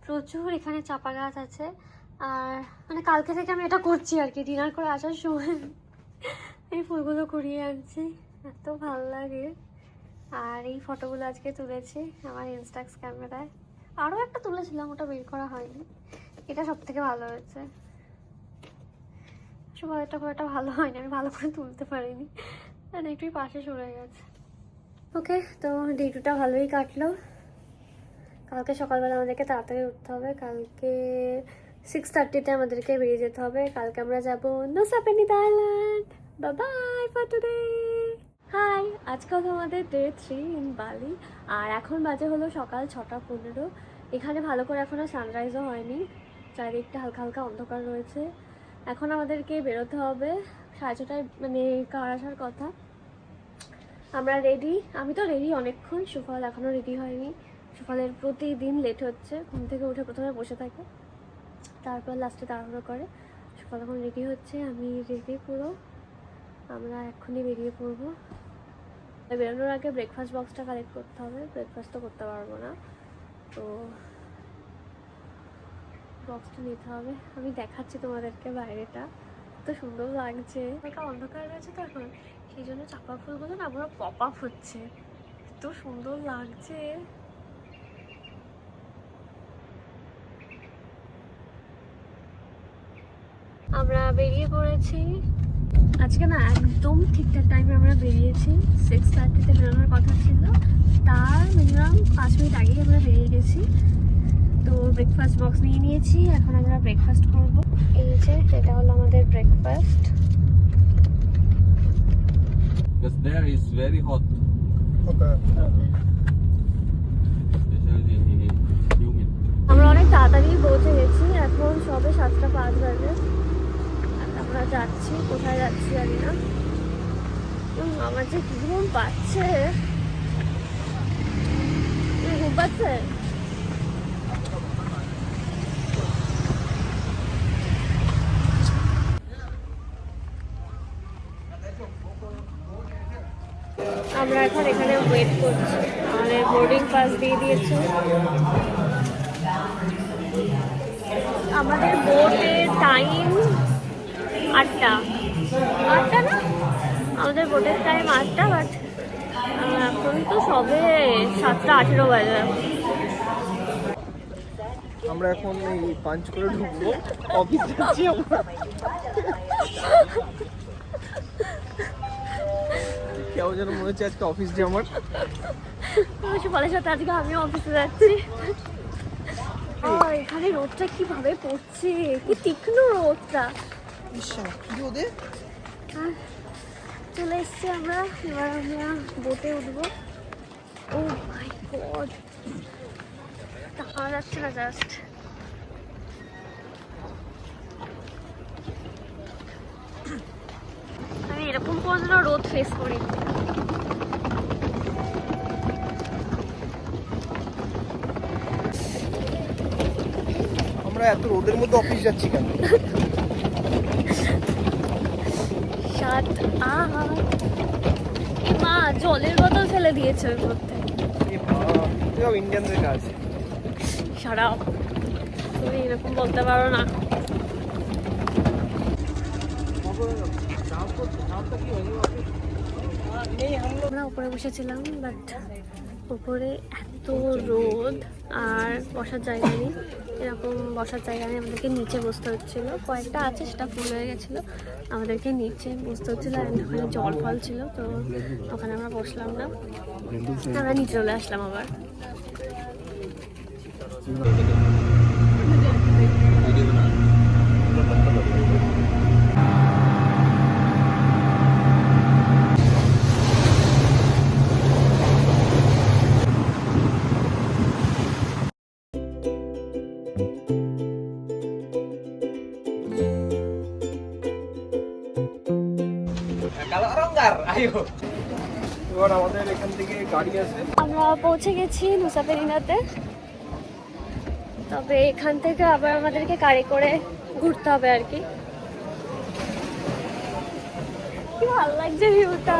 প্রচুর এখানে চাপা গাছ আছে, আর মানে কালকে থেকে আমি এটা করছি আর কি। ডিনার করে আসার সময় এই ফুলগুলো কুড়িয়ে আনছি, এত ভালো লাগে। আর এই ফটোগুলো আজকে তুলেছি আমার ইনস্টাক্স ক্যামেরায়। আরও একটা তুলেছিলাম, ওটা বের করা হয়নি। এটা সব থেকে ভালো হয়েছে। এটা খুব একটা ভালো হয়নি, আমি ভালো করে তুলতে পারিনি, মানে একটুই পাশে সরে গেছে। ওকে, তো ডে টুটা ভালোই কাটলো। কালকে সকালবেলা আমাদেরকে তাড়াতাড়ি উঠতে হবে। কালকে 6:30-তে আমাদেরকে বেরিয়ে যেতে হবে। কালকে আমরা যাব Nusa Penida island. Bye bye for today. Hi, আজকে হলো আমাদের ডে 3 ইন বালি, আর এখন বাজে হলো সকাল 6:15। এখানে ভালো করে এখনও সানরাইজও হয়নি, চারিদিকটা হালকা হালকা অন্ধকার রয়েছে। এখন আমাদেরকে বেরোতে হবে 6:30টায়, মানে কার আসার কথা। আমরা রেডি, আমি তো রেডি অনেকক্ষণ। সুফল এখনও রেডি হয়নি। সুফলের প্রতিদিন লেট হচ্ছে, ঘুম থেকে উঠে প্রথমে বসে থাকে, তারপর লাস্টে তাড়াহুড়ো করে। সুফল এখন রেডি হচ্ছে, আমি রেডি পুরো। আমরা এক্ষুনি বেরিয়ে পড়বো। বেরোনোর আগে ব্রেকফাস্ট বক্সটা কালেক্ট করতে হবে, ব্রেকফাস্ট তো করতে পারবো না, তো বক্সটা নিতে হবে। আমি দেখাচ্ছি তোমাদেরকে বাইরেটা, এত সুন্দর লাগছে। একটা অন্ধকার রয়েছে তো এখন, সেই জন্য চাপা ফুলগুলো না পুরো পপ আপ হচ্ছে, এত সুন্দর লাগছে। আমরা বেরিয়ে পড়েছি আজকে না, একদম ঠিকঠাক টাইমে আমরা বেরিয়েছি। 6:30-তে বেরোনোর কথা ছিল, তার মিনিমাম 5 মিনিট আগেই আমরা বেরিয়ে গেছি। তো ব্রেকফাস্ট বক্স নিয়ে নিয়েছি, এখন আমরা ব্রেকফাস্ট করব। এই যে এটা হলো আমাদের breakfast. Because there is very hot. Okay. Especially humid. আমরা অনেক তাড়াতাড়ি পৌঁছে গেছি, এখন সবে 7:05 বাজে। আমরা যাচ্ছি, কোথায় যাচ্ছি জানি না। আমার যে কি ঘুম পাচ্ছে, ঘুম পাচ্ছে। আমরা এখন এখানে ওয়েট করছি, আমাদের বোর্ডিং পাস দিয়ে দিয়েছে। আমাদের বোটের টাইম 8টা না, আমাদের বোটের টাইম 8টা, বাট এখন তো সবে 7:18 বাজে। আমরা এখন এই পাঞ্চ করে ঢুকবো, অফিস যাচ্ছি আমরা। কেউ যেন মনে হচ্ছে আজকে অফিস যে আমার। সুফলের সাথে আজকে আমিও অফিসে যাচ্ছি। এখানে রোদটা কিভাবে পড়ছে, কি তীক্ষ্ণ রোদটা। চলে এসছি আমরা, এবার আমরা বোটে উঠবো। ও মাই গড, তাকানো যাচ্ছে না জাস্ট। এরকম কোনো রোদ ফেস করি। আমরা এত রোদের মধ্যে অফিস যাচ্ছি কেন? Shut up. এ মা, জলের বোতল ফেলে দিয়েছে ওর মধ্যে। সব ইন্ডিয়ানদের কাজ। শাট আপ, তুমি এরকম বলতে পারো না। আমরা উপরে বসেছিলাম, বাট উপরে এত রোদ আর বসার জায়গা নেই। এরকম বসার জায়গা নেই, আমাদেরকে নিচে বসতে হচ্ছিল। কয়েকটা আছে, সেটা ফুল হয়ে গেছিলো, আমাদেরকে নিচে বসতে হচ্ছিলো। আর ওখানে জল ফল ছিল, তো ওখানে আমরা বসলাম না, আমরা নিচে চলে আসলাম আবার। এবার আমাদের এখান থেকে গাড়ি আছে। আমরা পৌঁছে গেছি নুসা পেরিনাতে। তবে এখান থেকে আবার আমাদেরকে গাড়ি করে ঘুরতে হবে আর কি। কি ভালো লাগছে ভিউটা।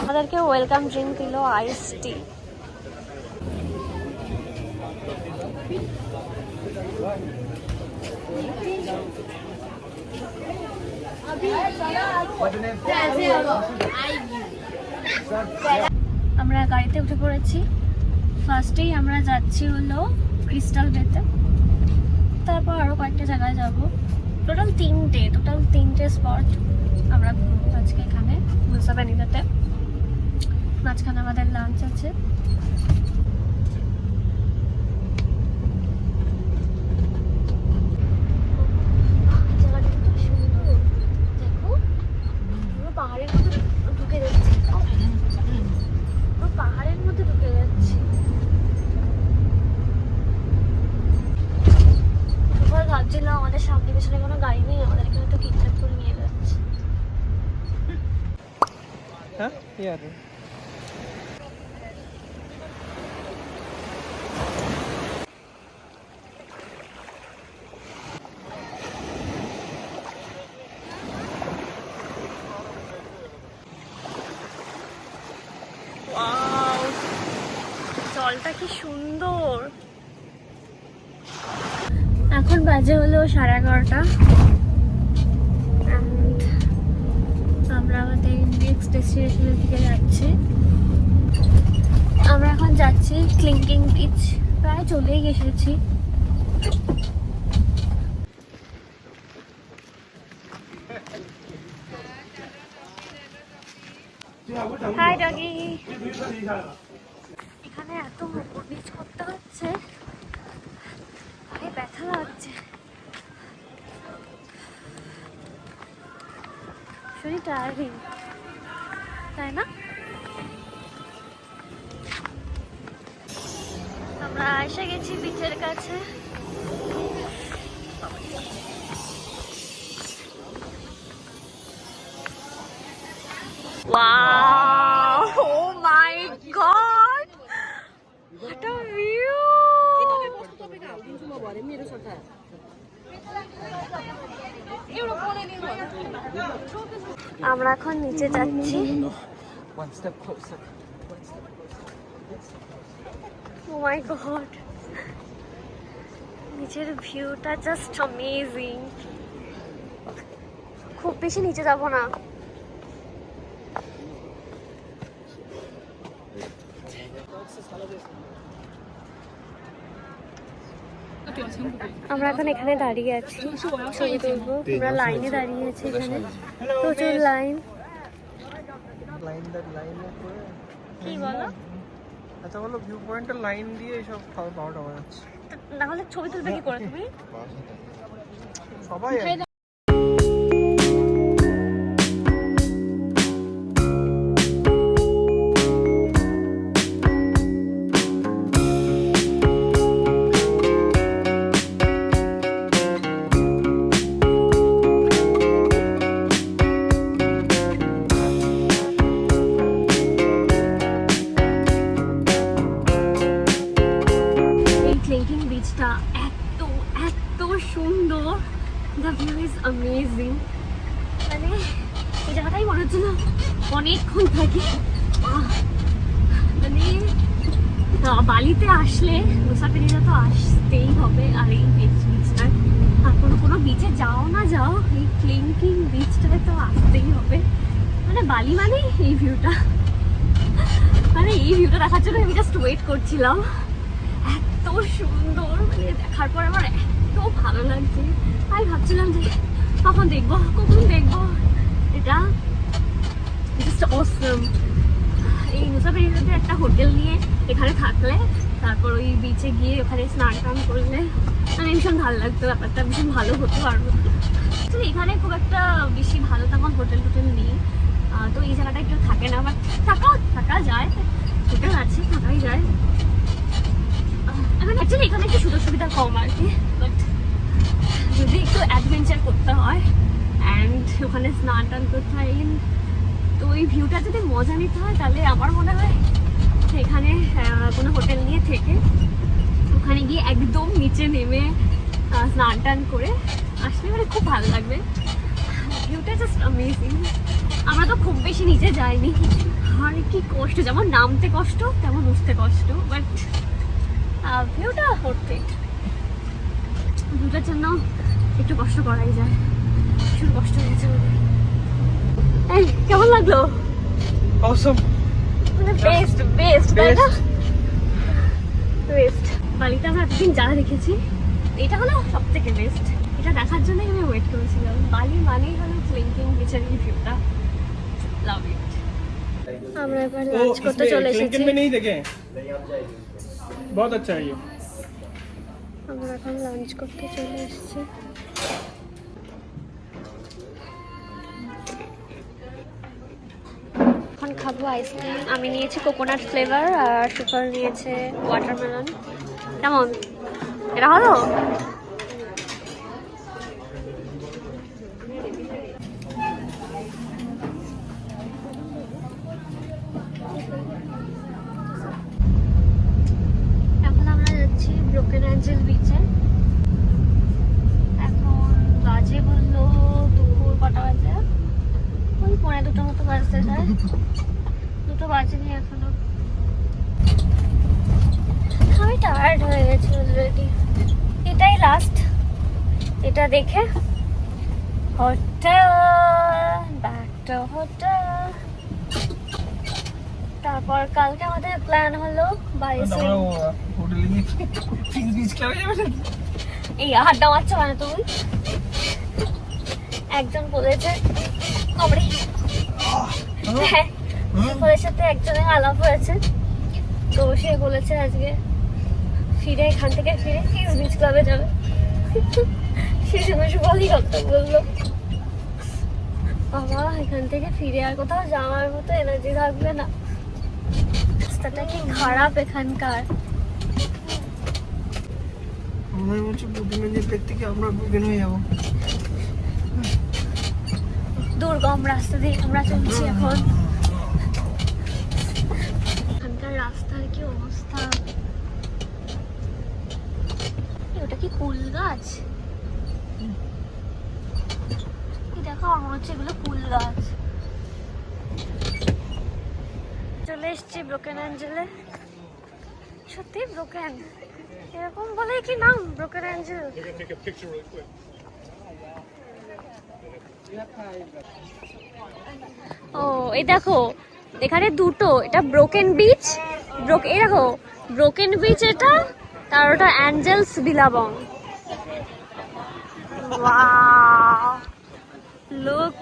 আমাদেরকে ওয়েলকাম ড্রিঙ্ক দিল, আইস টি। আমরা গাড়িতে উঠে পড়েছি। ফার্স্টেই আমরা যাচ্ছি হলো ক্রিস্টাল বেতে, তারপর আরও কয়েকটা জায়গায় যাব। টোটাল তিনটে স্পট আমরা ঘুরবো আজকে এখানে নুসা পেরিনাতে। মাঝখানে আমাদের লাঞ্চ আছে। পাহাড়ের মধ্যে ঢুকে যাচ্ছি, পাহাড়ের মধ্যে ঢুকে যাচ্ছি। এবার ভাবছিলাম আমাদের সামনে পেছনে কোনো গাড়ি নেই, আমাদের এখানে তো কিডন্যাপ করে নিয়ে যাচ্ছে। হ্যাঁ, ইয়ার জলটা কি সুন্দর। এখন বাজে হলো 11:30। আমরা আমাদের নেক্সট ডেস্টিনেশনের দিকে যাচ্ছি। আমরা এখন যাচ্ছি ক্লিংকিং বিচ, প্রায় চলেই এসেছি। Hi doggy. এখানে এত নিচ করতে হচ্ছে, পায়ে ব্যথা লাগছে, শরীর টায়ারিং, তাই না? আমরা এসে গেছি বিচের কাছে। Wow! Oh my God! What a view! আমরা এখন নিচে যাচ্ছি। Oh my God! নিচের ভিউটা জাস্ট অ্যামেজিং। খুব বেশি নিচে যাব না। আমরা এখন এখানে দাঁড়িয়ে আছি, ছবি তুলবো। আমরা লাইনে দাঁড়িয়ে আছি, এখানে প্রচুর লাইন। কি বলো? আচ্ছা বলো, ভিউ পয়েন্টের লাইন দিয়ে এইসব পাওয়াটা যাচ্ছে। না হলে ছবি তুলবে কি করে তুমি? সবাই দ্য ভিউ ইজ অ্যামেজিং। মানে এই জায়গাটাই মনে হচ্ছে না অনেকক্ষণ থাকি। মানে বালিতে আসলে নুসা পেরিরা তো আসতেই হবে। আর এই বিচটায় আর কোনো বিচে যাও না যাও, এই ক্লিংকিং বিচটায় তো আসতেই হবে। মানে বালি মানে এই ভিউটা, মানে এই ভিউটা দেখার জন্য আমি জাস্ট ওয়েট করছিলাম। এত সুন্দর, মানে দেখার পর আমার এত ভালো লাগছে। আমি ভাবছিলাম যে কখন দেখবো এটা জাস্ট অসম। এই নুসা পেরিরাতে একটা হোটেল নিয়ে এখানে থাকলে তারপর ওই বিচে গিয়ে ওখানে স্নান টান করলে মানে ভীষণ ভালো লাগতো, ব্যাপারটা ভীষণ ভালো হতো। আর এখানে খুব একটা বেশি ভালো তেমন হোটেল নেই, তো এই জায়গাটা একটু থাকে না, বাট থাকা যায়, হোটেল আছে, থাকাই যায়। এখন অ্যাকচুয়ালি এখানে একটু সুযোগ সুবিধা কম আর কি, বাট যদি একটু অ্যাডভেঞ্চার করতে হয় অ্যান্ড ওখানে স্নান টান করতে হয়, তো ওই ভিউটা যদি মজা নিতে হয় তাহলে আমার মনে হয় এখানে কোনো হোটেল নিয়ে থেকে ওখানে গিয়ে একদম নিচে নেমে স্নান টান করে আসলে মানে খুব ভালো লাগবে। ভিউটা জাস্ট অ্যামেজিং। আমরা তো খুব বেশি নিচে যাইনি, আর কি কষ্ট, যেমন নামতে কষ্ট তেমন উঠতে কষ্ট, বাট ভিউটা পারফেক্ট। ভিউটার জন্য একটু কষ্ট করাই যায়, ভীষণ কষ্ট হয়েছে। এই কেমন লাগলো? অসম, মানে বেস্ট তাই না? বেস্ট। বালিতে আমরা এতদিন যা দেখেছি এটা হলো সব থেকে বেস্ট। এটা দেখার জন্যই আমি ওয়েট করেছিলাম। বালি মানেই হলো ক্লিংকিং বিচের এই ভিউটা, লাভ ইট। আমরা এবার লাঞ্চ করতে চলে এসেছি। नहीं देखे, बहुत अच्छा है ये। আমরা এখন লাঞ্চ করতে চলে এসেছি। এখন খাবো আইসক্রিম। আমি নিয়েছি কোকোনাট ফ্লেভার আর সুপার নিয়েছে ওয়াটারমেলন। কেমন এটা হলো? এখন আমরা যাচ্ছি ব্রোকেন অ্যাঞ্জেল বিচে। এখন বাজে বললো দুপুর কটা বাজে, ওই 1:45 মতো বাজতে যায়, 2টো বাজেনি এখনো। আমি টায়ার্ড হয়ে গেছি অলরেডি। এটাই লাস্ট, এটা দেখে হোটেল, ব্যাক টু হোটেল। তারপর কালকে আমাদের প্ল্যান হলো বাইসে হোটেলে গিয়ে ফিশ বিচ ক্লাবে যাবে। এই আড্ডা মারছো মানে তুমি? একজন বলেছে হ্যাঁ, সুপারের সাথে একজনের আলাপ হয়েছে, তো সে বলেছে আজকে ফিরে এখান থেকে ফিরে ফিশ বিচ ক্লাবে যাবে। সেই জন্য সুপারই কথা বললো, বাবা এখান থেকে ফিরে আর কোথাও যাওয়ার মতো এনার্জি থাকবে না, রাস্তাটা কি খারাপ এখানকার। আমরা বলছি বুকিং পেট থেকে আমরা বুকিং হয়ে যাবো। দুর্গম রাস্তা দিয়ে আমরা চলছি এখন। এখানকার রাস্তার কি অবস্থা! ওটা কি কুল গাছ? দেখো আমার হচ্ছে এগুলো কুল গাছ। চলে এসছি ব্রোকেন অ্যাঞ্জেলে। সত্যি ব্রোকেন, এরকম বলে কি নাম ব্রোকেন অ্যাঞ্জেল? ও এই দেখো এখানে দুটো, এটা ব্রোকেন বিচ, এই দেখো ব্রোকেন বিচ এটা, আর ওটা অ্যাঞ্জেলস বিলাবং। ওয়াও লুক,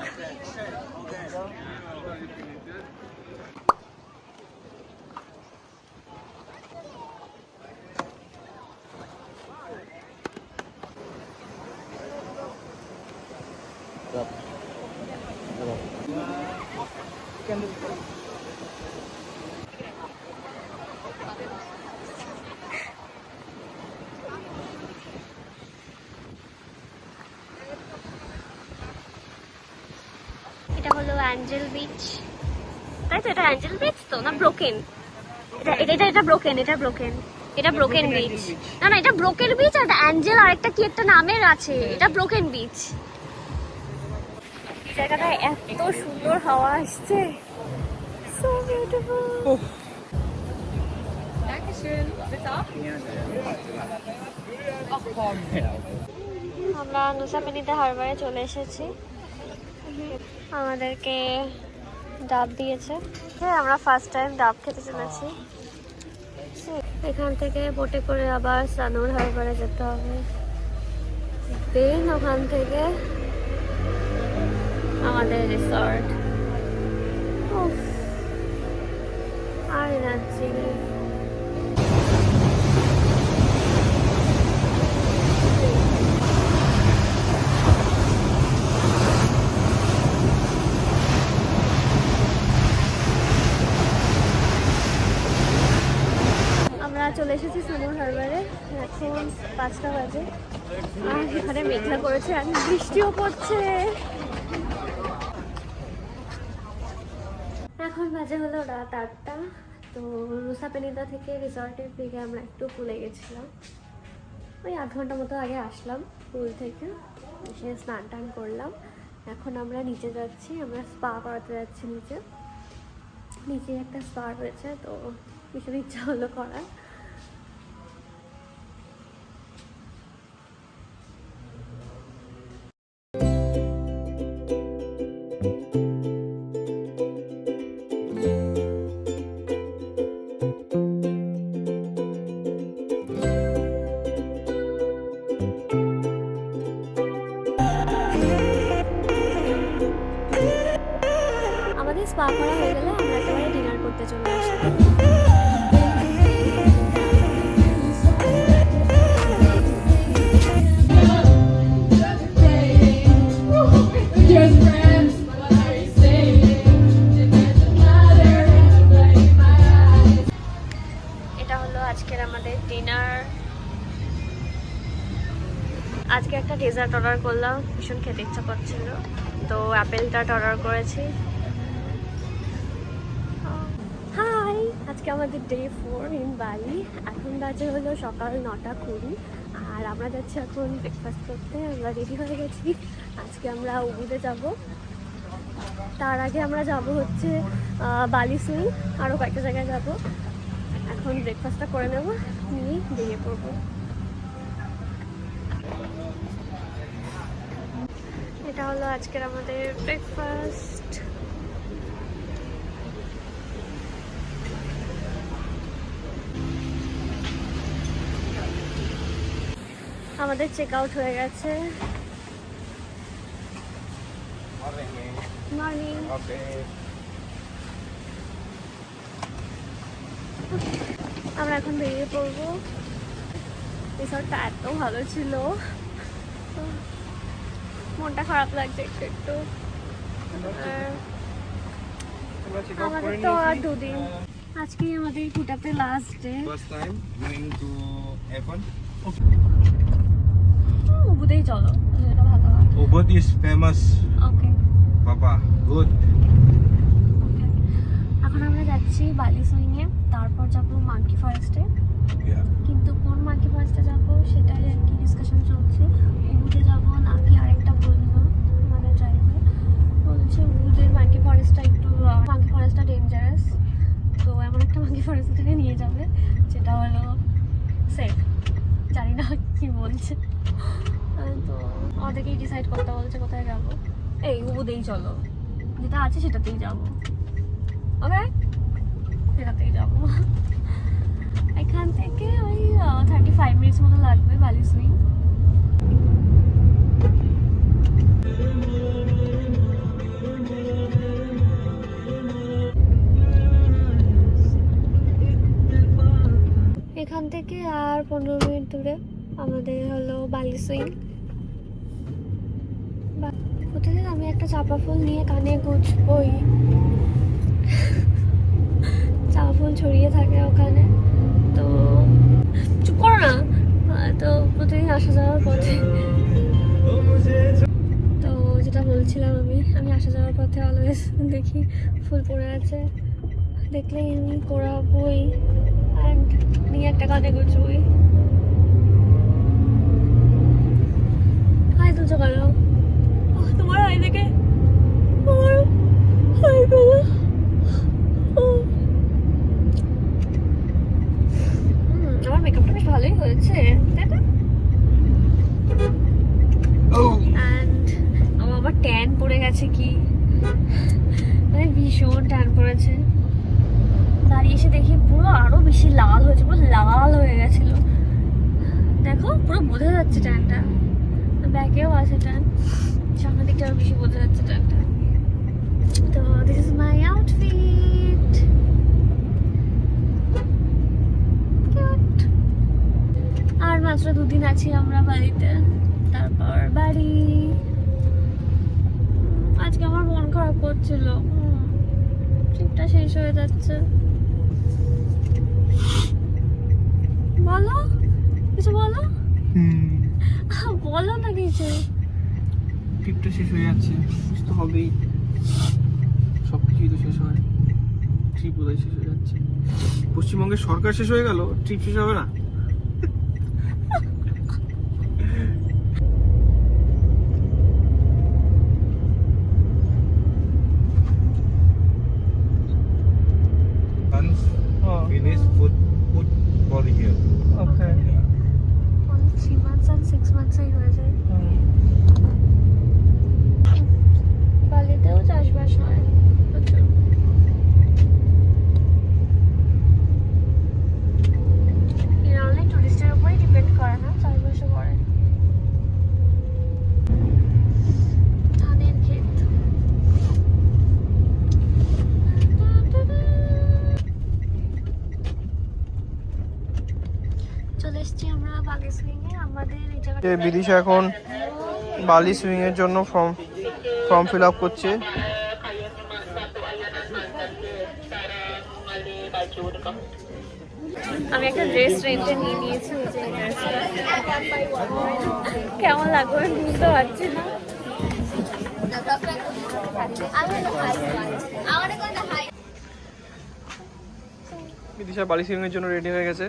এটা হলো অ্যাঞ্জেল বিচ, তাই তো? এটা অ্যাঞ্জেল বিচ তো না ব্রোকেন? এটা ব্রোকেন, এটা ব্রোকেন। এটা ব্রোকেন বিচ। না না, এটা ব্রোকেন বিচ আর অ্যাঞ্জেল আর একটা কি একটা নামের আছে, এটা ব্রোকেন বিচ। এই জায়গাটা এত সুন্দর হাওয়া আসছে, সো বিউটিফুল। আমরা নুসাপেনিতে হারবারে চলে এসেছি। আমাদেরকে ডাব দিয়েছে, হ্যাঁ আমরা ফার্স্ট টাইম ডাব খেতে চলেছি। এখান থেকে বোটে করে আবার সানুর হারবারে যেতে হবে, দেন ওখান থেকে আমাদের রিসর্ট। আর যাচ্ছি চলে এসেছি সানুর হারবারে। এখন 5টা বাজে আর এখানে মেঘলা করেছে আর বৃষ্টিও পড়ছে। এখন বাজে হলো রাত 8টা। তো নুসাপেনিতা থেকে রিসর্টের দিকে আমরা একটু পুলে গেছিলাম, ওই 8 ঘন্টা মতো আগে আসলাম পুল থেকে, এসে স্নান টান করলাম। এখন আমরা নিচে যাচ্ছি, আমরা স্পা করাতে যাচ্ছি। নিচে একটা স্পা রয়েছে, তো ভীষণ ইচ্ছা হলো করার। স্পা করা হয়ে গেলে আমরা একেবারে ডিনার করতে চলে আসবো। এটা হলো আজকের আমাদের ডিনার। আজকে একটা ডেজার্ট অর্ডার করলাম, ভীষণ খেতে ইচ্ছা করছিল, তো অ্যাপেল টার্ট অর্ডার করেছি। হাই, আজকে আমাদের ডে 4 ইন বালি। এখন বাজে হলো সকাল 9:20 আর আমরা যাচ্ছি এখন ব্রেকফাস্ট করতে। আমরা রেডি হয়ে গেছি, আজকে আমরা উবুদে যাব। তার আগে আমরা যাব হচ্ছে বালি সুইং, আরও কয়েকটা জায়গায় যাব। এখন ব্রেকফাস্টটা করে নেব, নিয়ে বেরিয়ে পড়বো। এটা হলো আজকের আমাদের ব্রেকফাস্ট। আমাদের চেক আউট হয়ে গেছে। মর্নিং। আমরা এখন বেরিয়ে পড়বো। রিসর্টটা এত ভালো ছিল, মনটা খারাপ লাগছে একটু একটু। আমাদের তো আর 2 দিন, আজকেই আমাদের কুটাতে last day. First time going to Avon. উবুদেই চলো, এটা ভালো হয়। Ubud is famous, okay Papa. Good. এখন আমরা যাচ্ছি বালি সুইংয়ে, তারপর যাবো মাঙ্কি ফরেস্টে। Yeah. কিন্তু কোন মাঙ্কি ফরেস্টে যাবো সেটাই আর কি ডিসকাশন চলছে। উবুদে যাবো নাকি আরেকটা বললো আমাদের ড্রাইভার, বলছে উবুদের মাঙ্কি ফরেস্টটা ডেঞ্জারাস, তো এমন একটা মাঙ্কি ফরেস্ট থেকে নিয়ে যাবে যেটা হলো সেফ। জানি না কি বলছে, তো আমাদেরকেই ডিসাইড করতে বলছে কোথায় যাবো। এই উবুদেই চলো, যেটা আছে সেটাতেই যাবো। ওকে, সেটাতেই যাবো। এখান থেকে ওই 35 মিনিটস মতো লাগবে বালি সুইং। এখান থেকে আর 15 মিনিট দূরে আমাদের হলো বালি সুইং। প্রতিদিন আমি একটা চাপা ফুল নিয়ে কানে গুজবই, চাপা ফুল ছড়িয়ে থাকে ওখানে, তো চুপ করো না। তো প্রতিদিন আসা যাওয়ার পথে, তো যেটা বলছিলাম আমি আসা যাওয়ার পথে অলওয়েজ দেখি ফুল পড়ে আছে, দেখলেই আমি কোড়াবই। অ্যান্ড নিয়ে একটা কানে গুছুই। হাই তুলছো কেন? তোমার হাই দেখে হাই পেলো। আমার মেকআপটা বেশ ভালোই হয়েছে, তাই না? অ্যান্ড আমার আবার ট্যান পড়ে গেছে, কি মানে ভীষণ ট্যান পড়েছে। দাঁড়িয়ে এসে দেখি পুরো আরো বেশি লাল হয়েছে, পুরো লাল হয়ে গেছিল। দেখো পুরো বোঝা যাচ্ছে ট্যানটা, ব্যাকেও আছে ট্যান, সামনের দিকটা আরো বেশি বোঝা যাচ্ছে ট্যানটা। তো দিস ইজ মাই আউটফিট। আর মাত্র 2 দিন আছি আমরা বাড়িতে, তারপর বাড়ি। আজকে আমার মন খারাপ করছিল, ট্রিপটা শেষ হয়ে যাচ্ছে। বলো কিছু, বলো বলো না কিছু। ট্রিপটা শেষ হয়ে যাচ্ছে, কিছু তো হবেই, সব কিছুই তো শেষ হয়। ট্রিপ বোধহয় শেষ হয়ে যাচ্ছে। পশ্চিমবঙ্গের সরকার শেষ হয়ে গেল, ট্রিপ শেষ হবে না? Once Oh. finish, put for here. Okay. Only 3 months and 6 months এই হয়ে যায়। বালিতেও চাষবাস হয় প্রচুর। এরা অনলি টুরিস্টের উপরেই ডিপেন্ড করে না, চাষবাসও করে। ধানের ক্ষেত। চলে এসছি আমরা বালি সুইংয়ে। আমাদের এই জায়গাটা বিদিশা এখন বালি সুইং এর জন্য ফর্ম ফিল আপ করছে। আমি একটা ড্রেস রেন্টে নিয়ে নিয়েছি, যে ড্রেসটা কেমন লাগবে আমি বুঝতে পারছি না। বিদিশা বালি সুইং এর জন্য রেডি হয়ে গেছে।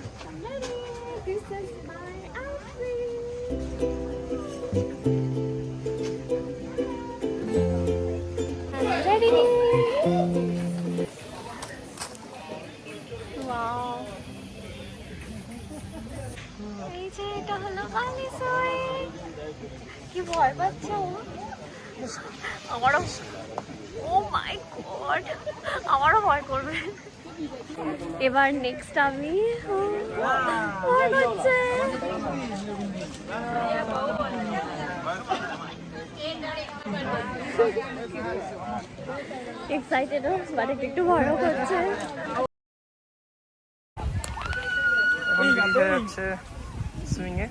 এই যে এটা হলো বালি সুইং। কি ভয় পাচ্ছ? আমারও, ও মাই গড, আমারও ভয় করবে। এবার নেক্সট আমি ভয় করছে। এক্সাইটেড বাট একটু ভয়ও করছে। এখন বিদিশা যাচ্ছে swing A.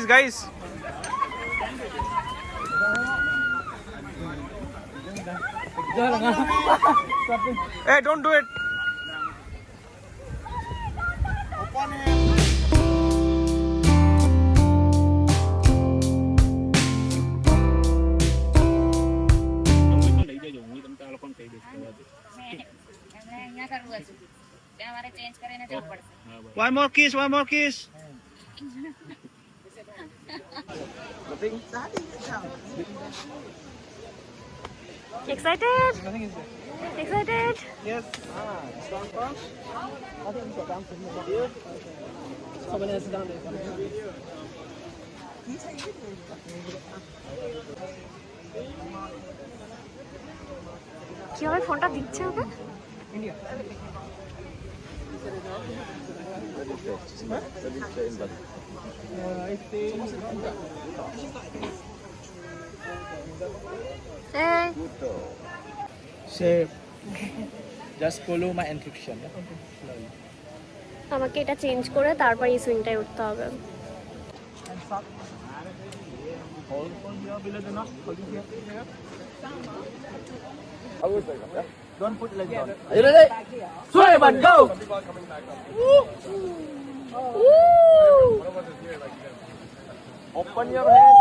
guys. Hey, don't do it. One more kiss. Excited? Yes. কিভাবে ফোনটা দিচ্ছে ওকে? Hey. Save. Just follow my instruction. আমাকে এটা চেঞ্জ করে তারপর এই সুইংটায় উঠতে হবে। Hold on here below the nose. Hold it here. Don't put leg down. Are you ready? Sulaiman, go! Open your hand.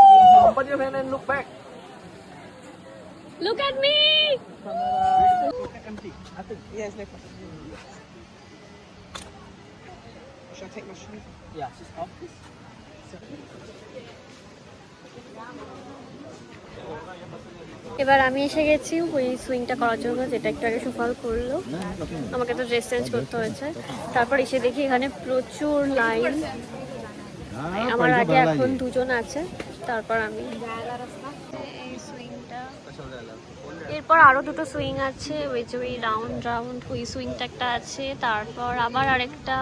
Open your hand and look back. Look at me. Empty. Nothing. Yes, like should I take my shoes? Yeah, just off this. এবার আমি এসে গেছি ওই সুইংটা করার জন্য, যেটা একটু আগে সুফল করলো। আমাকে তো ড্রেস চেঞ্জ করতে হয়েছে। তারপর এসে দেখি এখানে প্রচুর লাইন। আমার আগে এখন দুজন আছে, তারপর আমি। এই সুইংটা, এরপর আরো দুটো সুইং আছে, ওই যে ওই রাউন্ড রাউন্ড ওই সুইংটা একটা আছে, তারপর আবার আরেকটা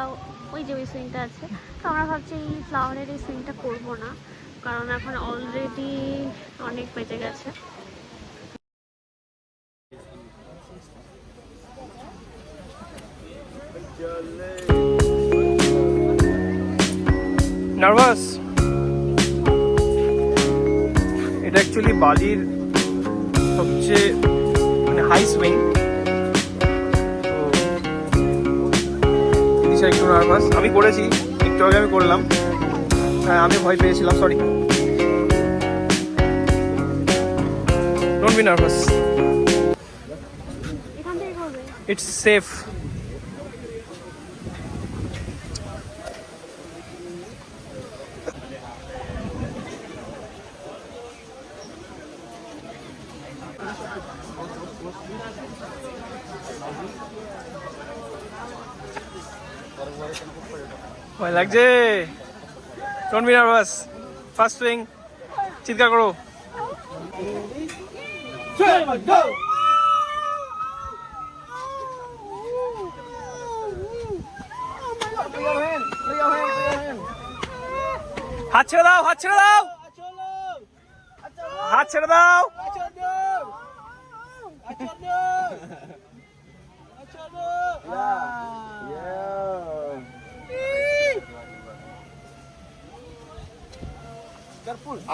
ওই যে ওই সুইংটা আছে। তো আমরা ভাবছি এই ফ্লাওয়ারের এই সুইংটা করবো না, কারণ এখন অলরেডি অনেক বেজে গেছে। নার্ভাস? এটা অ্যাকচুয়ালি বালির সবচেয়ে মানে হাই সুইং, তো একটু নার্ভাস। আমি করেছি, একটু আগে আমি করলাম। হ্যাঁ, আমি ভয় পেয়েছিলাম, sorry. Don't be nervous, it's safe. ভয় লাগছে? Don't be nervous, first swing, চিৎকার করো। হাত ছেড়ে দাও, হাত ছেড়ে দাও, হাত ছেড়ে দাও।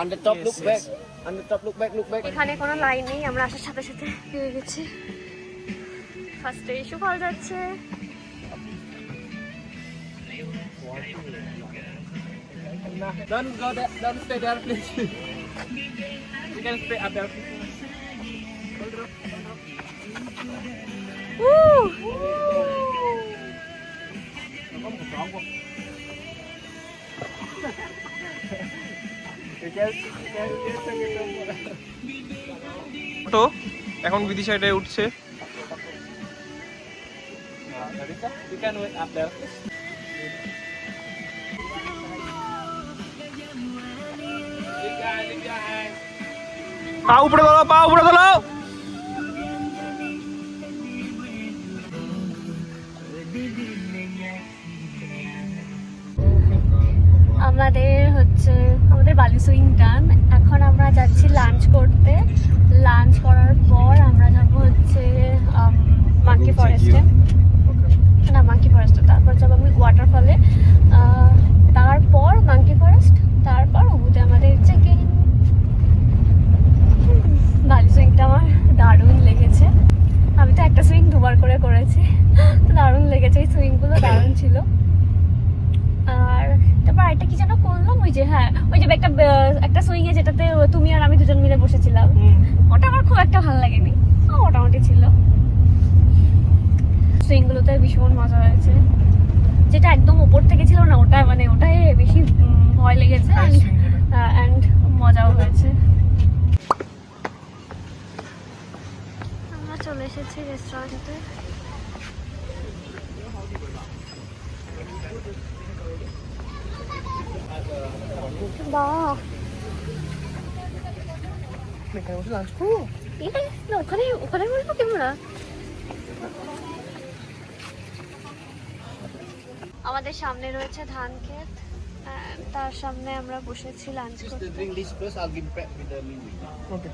On the top, look back. On the top, look back, look back. এখানে কোনো লাইন নেই, আমরা আসার সাথে সাথে পেয়ে গেছি। ফার্স্টে সুফল যাচ্ছে। Don't go there. Don't stay there, please. You can stay up there. তো এখন বিদিশা এটাই উঠছে। You can wait up there. পা উপরে তোলো, পা উপরে তোলো। আমাদের বালি সুইং ডান। এখন আমরা যাচ্ছি লাঞ্চ করতে। লাঞ্চ করার পর আমরা যাবো হচ্ছে মাঙ্কি ফরেস্টে, না মাঙ্কি ফরেস্টে, তারপর যাবো আমি ওয়াটারফলে, তারপর মাঙ্কি ফরেস্ট, তারপর ওতে আমাদের চেকিং। বালি সুইংটা আমার দারুণ লেগেছে। আমি তো একটা সুইং দুবার করে করেছি, তো দারুণ লেগেছে। এই সুইংগুলো দারুণ ছিল। আর তারপর আরেকটা কি যেন করলাম, ওই যে হ্যাঁ ওই যে একটা সুইং এ যেটাতে তুমি আর আমি দুজন মিলে বসেছিলাম, ওটা আমার খুব একটা ভালো লাগেনি, মোটামুটি ছিল। সুইংগুলোতে ভীষণ মজা হয়েছে। যেটা একদম উপর থেকে ছিল না, ওটা মানে ওটাই বেশি ভয় লেগেছে অ্যান্ড মজাও হয়েছে। আমরা চলে এসেছি রেস্টুরেন্টে। বাহ, এখানে বসে লাঞ্চ করবো? না ওখানে ওখানে বলবো ক্যামেরা। আমাদের সামনে রয়েছে ধান ক্ষেত, তার সামনে আমরা বসেছি লাঞ্চ করতে। Drink this first. I'll give back with the menu. Okay.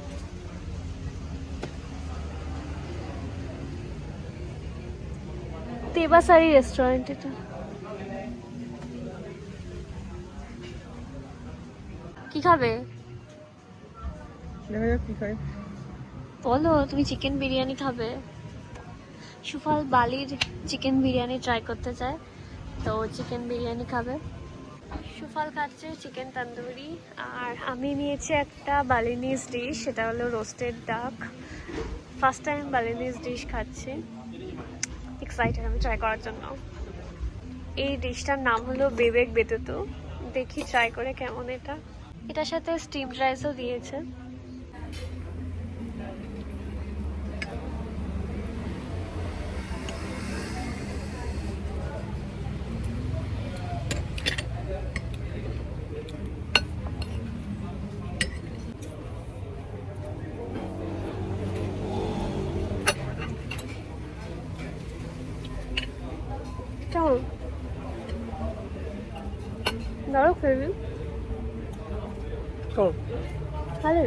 Tebasari restaurant এটা। কি খাবে? দেখা যাক কি খাই। বলো তুমি চিকেন বিরিয়ানি খাবে? সুফল বালির চিকেন বিরিয়ানি ট্রাই করতে চায়, তো চিকেন বিরিয়ানি খাবে। সুফল খাচ্ছে চিকেন তন্দুরি, আর আমি নিয়েছি একটা বালিনিজ ডিশ, সেটা হলো রোস্টেড ডাক। ফার্স্ট টাইম বালিনিজ ডিশ খাচ্ছি, এক্সাইটেড আমি ট্রাই করার জন্য। এই ডিশটার নাম হলো বেবেক বেতুতু, দেখি ট্রাই করে কেমন এটা। এটার সাথে স্টিমড রাইসও দিয়েছে। কেমন? দারুণ ফেরবি, কেমন? ভালো।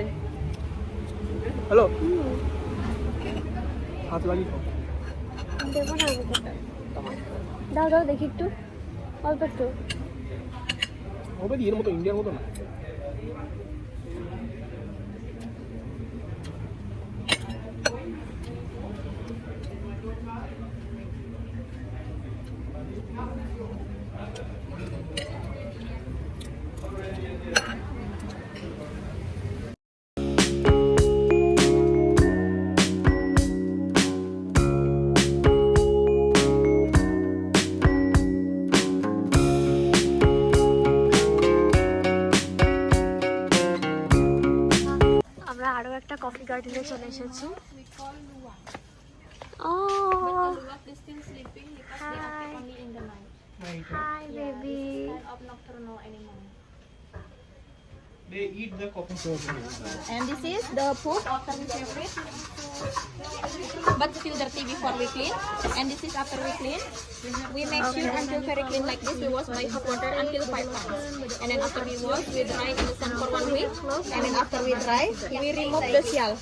হ্যালো, হাত লাগিয়ে খাও। দেবো না আমি খেতে তোমার। দাও দাও দেখি একটু, অল্প একটু। হবে এর মতো, ইন্ডিয়ার মতো না। আমরা আরো একটা কফি গার্ডেনে চলে এসেছি। ও They're still sleeping because Hi. they are only in the night. Hi baby. Of nocturnal animal. They eat the coffee. And this is the poop after we separate. But still dirty before we clean. And this is after we clean. We make sure until very clean like this. We wash by hot water until 5 times. And then after we wash, we dry in the sun for 1 week. And then after we dry, we remove the shell.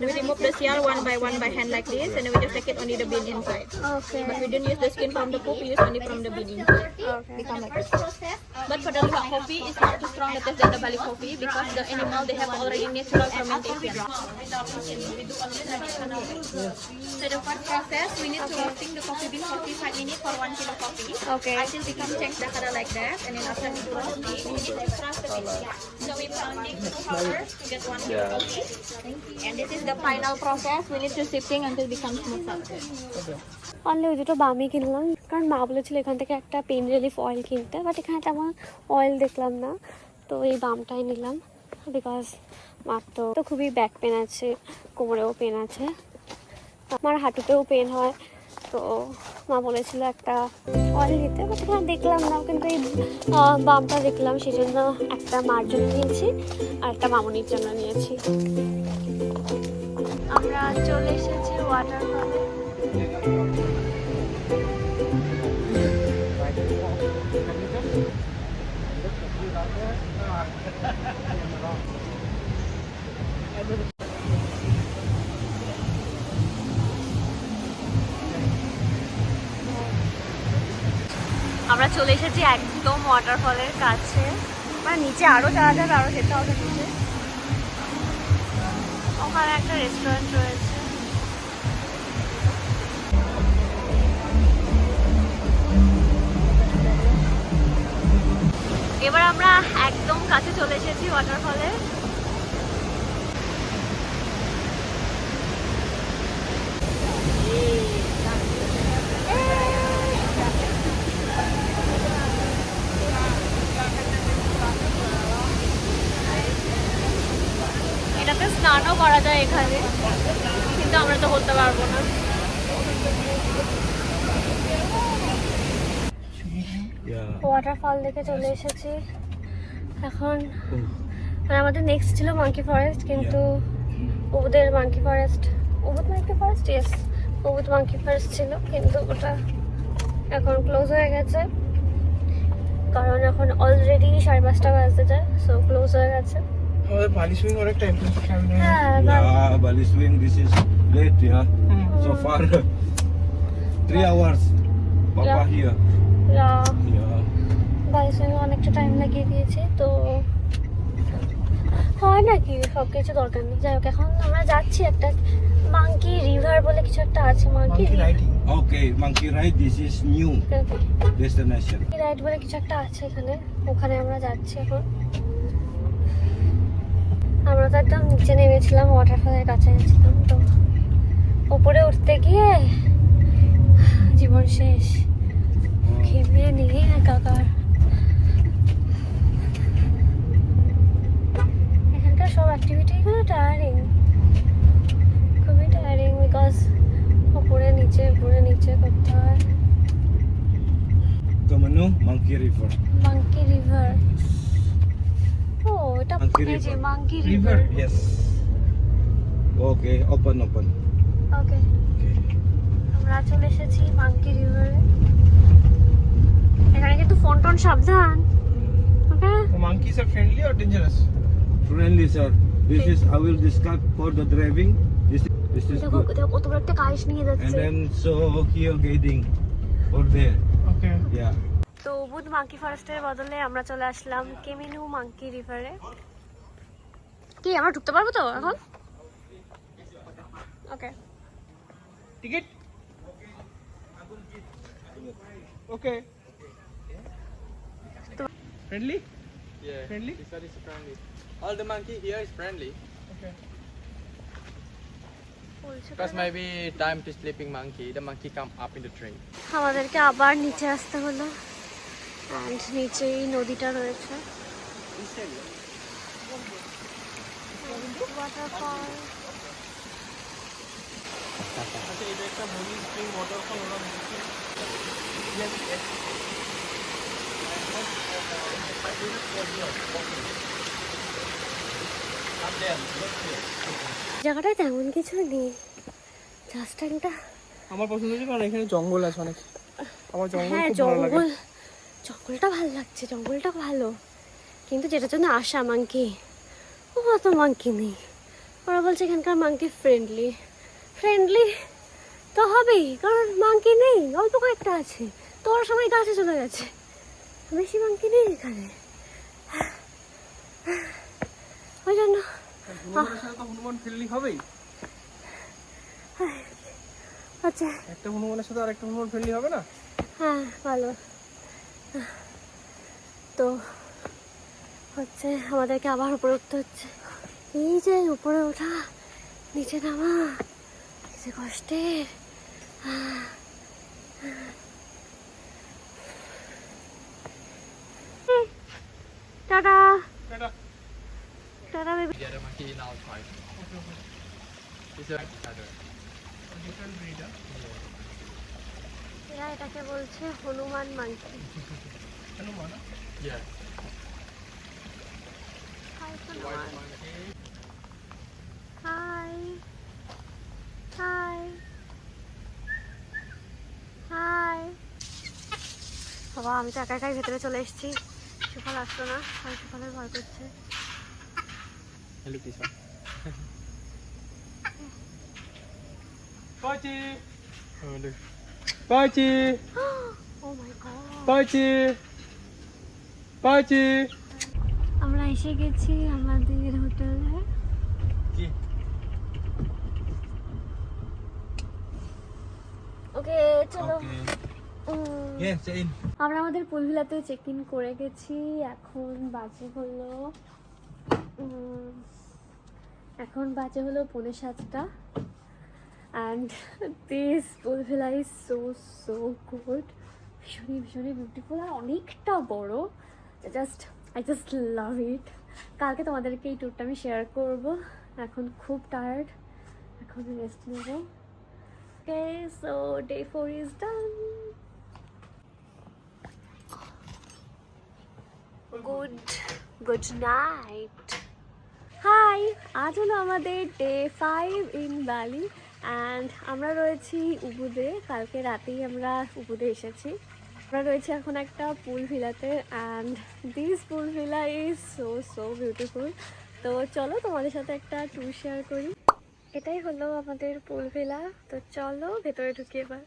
We remove the shell one by hand like this. And then we just take it only the bean inside. Okay But we don't use the skin from the poop. We use only from the bean inside. Okay. Become like this. But for the luwak coffee, it's not too strong the taste than the Bali coffee because the animal they have already natural fermentation. So the first process, we need to roasting the coffee bean 45 minutes for 1 kilo coffee. Okay. Until become change the color like that, and then after we do roasting, we need to extract the bean. So we pounding to powder to get 1 kilo coffee. And this is the final process. We need to sifting until it becomes smooth powder. Only ওই দুটো বামই কিনলাম, কারণ মা বলেছিল এখান থেকে একটা pain relief oil কিনতে, বাট এখানে তেমন অয়েল দেখলাম না, তো এই বামটাই নিলাম। বিকজ মার তো খুবই ব্যাক পেন আছে, কোমরেও পেন আছে, আমার হাঁটুতেও পেন হয়, তো মা বলেছিল একটা অয়েল নিতে, বাট এখানে দেখলাম না, কিন্তু এই বামটা দেখলাম, সেই জন্য একটা মার জন্য নিয়েছি আর একটা মামনির জন্য নিয়েছি। আমরা চলে এসেছি ওয়াটারফলে। আমরা চলে এসেছি একদম ওয়াটারফলের কাছে, মানে নিচে আরো যাওয়া যাবে, আরো যেতে হবে নিচে। ওখানে একটা রেস্টুরেন্ট রয়েছে। এবার আমরা একদম কাছে চলে এসেছি ওয়াটারফলে। এটাতে স্নানও করা যায় এখানে, কিন্তু আমরা তো করতে পারবো না। ওয়াটারফল দেখে চলে এসেছি এখন। মানে আমাদের নেক্সট ছিল মাঙ্কি ফরেস্ট, কিন্তু ওদের monkey forest, Ubud monkey forest, yes Ubud monkey forest ছিল, কিন্তু ওটা এখন ক্লোজ হয়ে গেছে, কারণ এখন অলরেডি 5:30 বাজতে যায়, সো ক্লোজ হয়ে গেছে। আমাদের বালি সুইং অনেক টাইম হ্যাঁ Yeah, Bali swing, this is late, yeah. So far, 3 hours. Papa Yeah. here. বালি Yeah. সুইং অনেকটা টাইম লাগিয়ে দিয়েছে, তো হয় নাকি সব কিছু দরকার নেই, যাই হোক এখন আমরা যাচ্ছি একটা মাঙ্কি রিভার বলে কিছু একটা আছে, monkey writing. Okay, monkey ride. This is new destination. Ride বলে কিছু একটা আছে এখানে, ওখানে আমরা যাচ্ছি এখন। আমরা তো একদম নিচে নেমেছিলাম, ওয়াটারফলের কাছে গেছিলাম, তো উপরে উঠতে গিয়ে জীবন শেষ, ঘেমে নিয়ে একাকার। এখানকার সব অ্যাক্টিভিটিগুলো টায়ারিং, খুবই টায়ারিং, বিকজ উপরে নিচে করতে হয়। Kamanu, Monkey River. Monkey river, ও এটা Monkey এই যে river. Monkey river. Yes. Okay, open. Okay, Okay. আমরা চলে এসেছি মাঙ্কি রিভারে। এখানে কিন্তু ফোন টোন সাবধান, ওকে? monkeys are friendly or dangerous? Friendly, sir. This is I will describe for the driving. This is দেখো good. দেখো কত বড় একটা কাইশ নিয়ে And যাচ্ছে। then so here guiding for there. Okay. Yeah. তো বুধ মাঙ্কি ফরেস্টের বদলে আমরা চলে আসলাম কেমিনু মাঙ্কি রিভারে। কি আমরা ঢুকতে পারবো তো এখন? ওকে, Ticket? Okay. Friendly? Yeah. Friendly? This one is friendly. All the monkey here is friendly. Okay. বলছে Because maybe time to sleeping monkey, the monkey come up in the tree. আমাদেরকে আবার নিচে আসতে হলো, অ্যান্ড নিচেই নদীটা রয়েছে, ওয়াটারফল। আচ্ছা, এটা একটা বলি স্প্রিং ওয়াটারফল ওরা বলছে। জায়গাটায় তেমন কিছু নেই, জাস্ট একটা, আমার পছন্দ হয়েছে কারণ এখানে জঙ্গল আছে অনেক, আমার জঙ্গল হ্যাঁ খুব ভালো লাগে। জঙ্গলটা ভালো লাগছে, জঙ্গলটা ভালো, কিন্তু যেটার জন্য আসা মাঙ্কি, ও অত মাঙ্কি নেই। ওরা বলছে এখানকার মাঙ্কি ফ্রেন্ডলি তো হবেই, কারণ মাঙ্কি নেই, অল্প কয়েকটা আছে, তো ওরা সবাই গাছে চলে গেছে, বেশি মাঙ্কি নেই এখানে, ওই জন্য। হনুমানের সাথে তো হনুমান ফ্রেন্ডলি হবেই, আচ্ছা, একটা হনুমানের সাথে আর একটা হনুমান ফ্রেন্ডলি হবে না? হ্যাঁ ভালো। তো হচ্ছে আমাদেরকে আবার উপরে উঠতে হচ্ছে, এই যে উপরে ওঠা নিচে নামা, এই যে কষ্টের। Tata tata. Tata baby. The other monkey now twice. This one other. Different breed. এরা এটাকে বলছে Hanuman monkey. Hanuman? Yeah. Hi White Hanuman, monkey. Hi hi hi. বাবা, আমি তো একা একাই ভেতরে চলে এসেছি, সুফল আসলো না, আমি সুফলের ভয় করছে। And look this one. পাচি Oh look. পাচি ও মাই গড, পাচি পাচি। আমরা এসে গেছি আমাদের হোটেলে। Okay. ওকে চলো। Yeah, say in. আমরা আমাদের পুল ভিলাতে চেক ইন করে গেছি, এখন বাজে হলো 7:45, and this pool villa is so good, ভীষণই বিউটিফুল, আর অনেকটা বড়, আই জাস্ট লাভ ইট। কালকে তোমাদেরকে এই ট্যুরটা আমি শেয়ার করব, এখন খুব টায়ার্ড, এখন রেস্ট নেব। Okay, so day 4 is done. Good night. Hi, আজ হলো আমাদের ডে 5 ইন বালি, অ্যান্ড আমরা রয়েছি উবুদে। কালকে রাতেই আমরা উবুদে এসেছি। আমরা রয়েছি এখন একটা পুল ভিলাতে, and this pool villa is so beautiful. তো চলো তোমাদের সাথে একটা ট্যুর শেয়ার করি। এটাই হলো আমাদের পুল ভিলা, তো চলো ভেতরে ঢুকি এবার।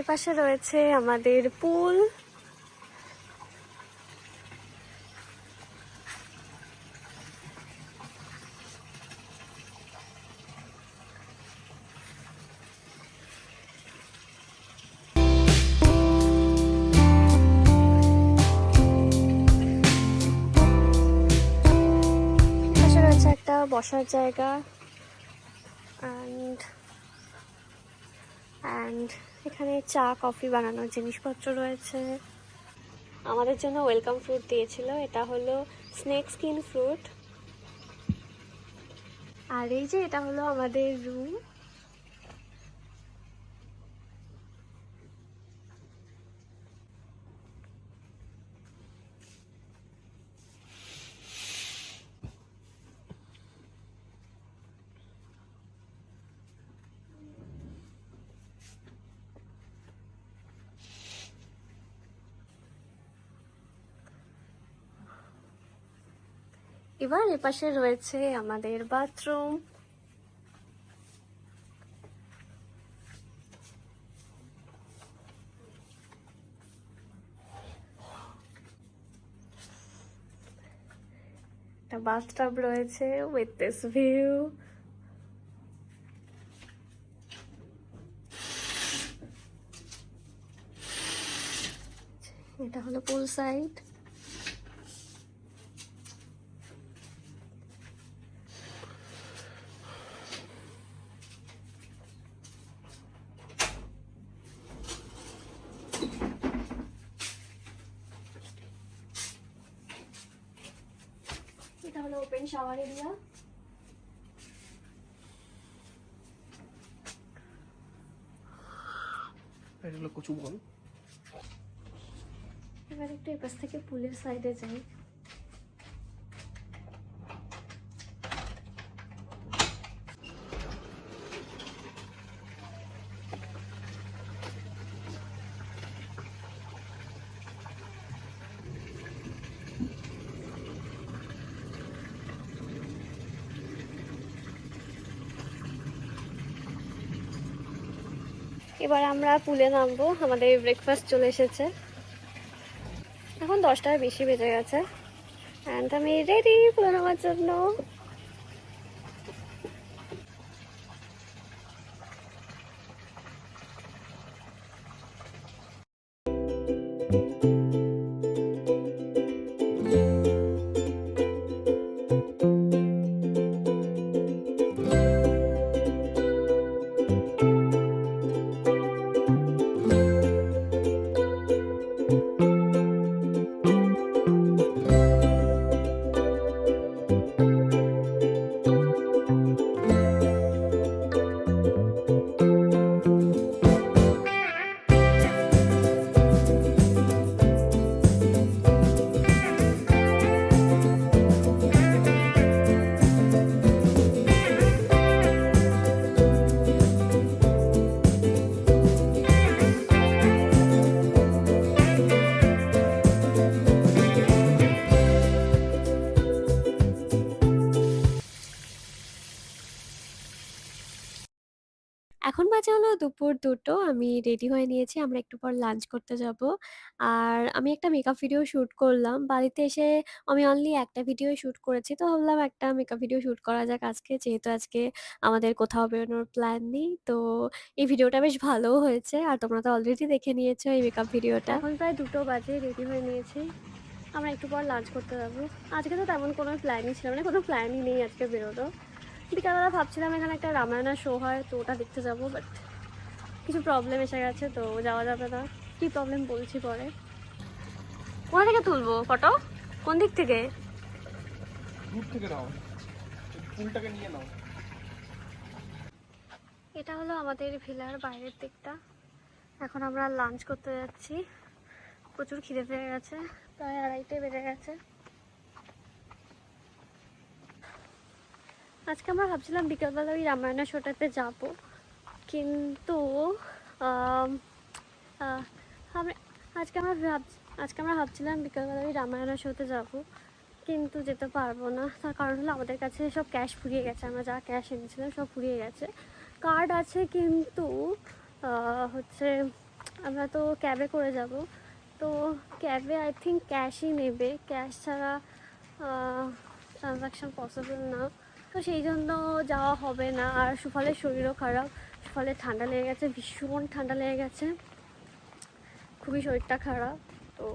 এপাশে রয়েছে আমাদের পুল। এপাশে রয়েছে একটা বসার জায়গা অ্যান্ড এখানে চা কফি বানানোর জিনিসপত্র রয়েছে। আমাদের জন্য ওয়েলকাম ফ্রুট দিয়েছিল, এটা হলো স্নেক স্কিন ফ্রুট। আর এই যে এটা হলো আমাদের রুম। এবার এপাশে রয়েছে আমাদের বাথরুম। একটা বাথটাব রয়েছে উইথ দিস ভিউ। এটা হলো পুল সাইড। এটা হলো ওপেন শাওয়ার এরিয়া। এটা হলো কচু বল। এবার একটু এপাশ থেকে পুলের সাইডে যাই। এবার আমরা পুলে নামবো, আমাদের ব্রেকফাস্ট চলে এসেছে। এখন 10টার বেশি বেজে গেছে অ্যান্ড আমি রেডি পুলে নামার জন্য। এখন বাজে হলো দুপুর 2টো। আমি রেডি হয়ে নিয়েছি, আমরা একটু পর লাঞ্চ করতে যাব। আর আমি একটা মেকআপ ভিডিও শ্যুট করলাম বাড়িতে এসে। আমি অনলি একটা ভিডিও শ্যুট করেছি, তো ভাবলাম একটা মেকআপ ভিডিও শ্যুট করা যাক আজকে, যেহেতু আজকে আমাদের কোথাও বেরোনোর প্ল্যান নেই। তো এই ভিডিওটা বেশ ভালোও হয়েছে, আর তোমরা তো অলরেডি দেখে নিয়েছো এই মেকআপ ভিডিওটা। এখন প্রায় 2টো বাজে, রেডি হয়ে নিয়েছি, আমরা একটু পর লাঞ্চ করতে যাবো। আজকে তো তেমন কোনো প্ল্যানই ছিল না, কোনো প্ল্যানই নেই আজকে বেরোনো। বিকালবেলা ভাবছিলাম এখানে একটা রামায়ণা শো হয়, তো ওটা দেখতে যাবো, বাট কিছু প্রবলেম এসে গেছে, তো যাওয়া যাবে না। কি প্রবলেম বলছি পরে। কোথা থেকে তুলবো ফটো? কোন দিক থেকে? দূর থেকে নাও, ফুলটাকে নিয়ে নাও। এটা হলো আমাদের ভিলার বাইরের দিকটা। এখন আমরা লাঞ্চ করতে যাচ্ছি। প্রচুর খিদে পেয়ে গেছে, প্রায় 2:30 বেজে গেছে। আজকে আমরা ভাবছিলাম বিকালবেলা ওই রামায়ণা শোটাতে যাব, কিন্তু আজকে আমরা ভাবছিলাম বিকালবেলা ওই রামায়ণা শোতে যাব, কিন্তু যেতে পারবো না। তার কারণ হলো আমাদের কাছে সব ক্যাশ ফুরিয়ে গেছে, আমরা যা ক্যাশ এনেছিলাম সব ফুরিয়ে গেছে। কার্ড আছে কিন্তু হচ্ছে আমরা তো ক্যাবে করে যাব, তো ক্যাবে আই থিঙ্ক ক্যাশই নেবে, ক্যাশ ছাড়া ট্রানজ্যাকশন পসিবল না, তো সেই জন্য যাওয়া হবে না। আর সুফলের শরীরও খারাপ, সুফলের ঠান্ডা লেগে গেছে, ভীষণ ঠান্ডা লেগে গেছে, খুবই শরীরটা খারাপ। তো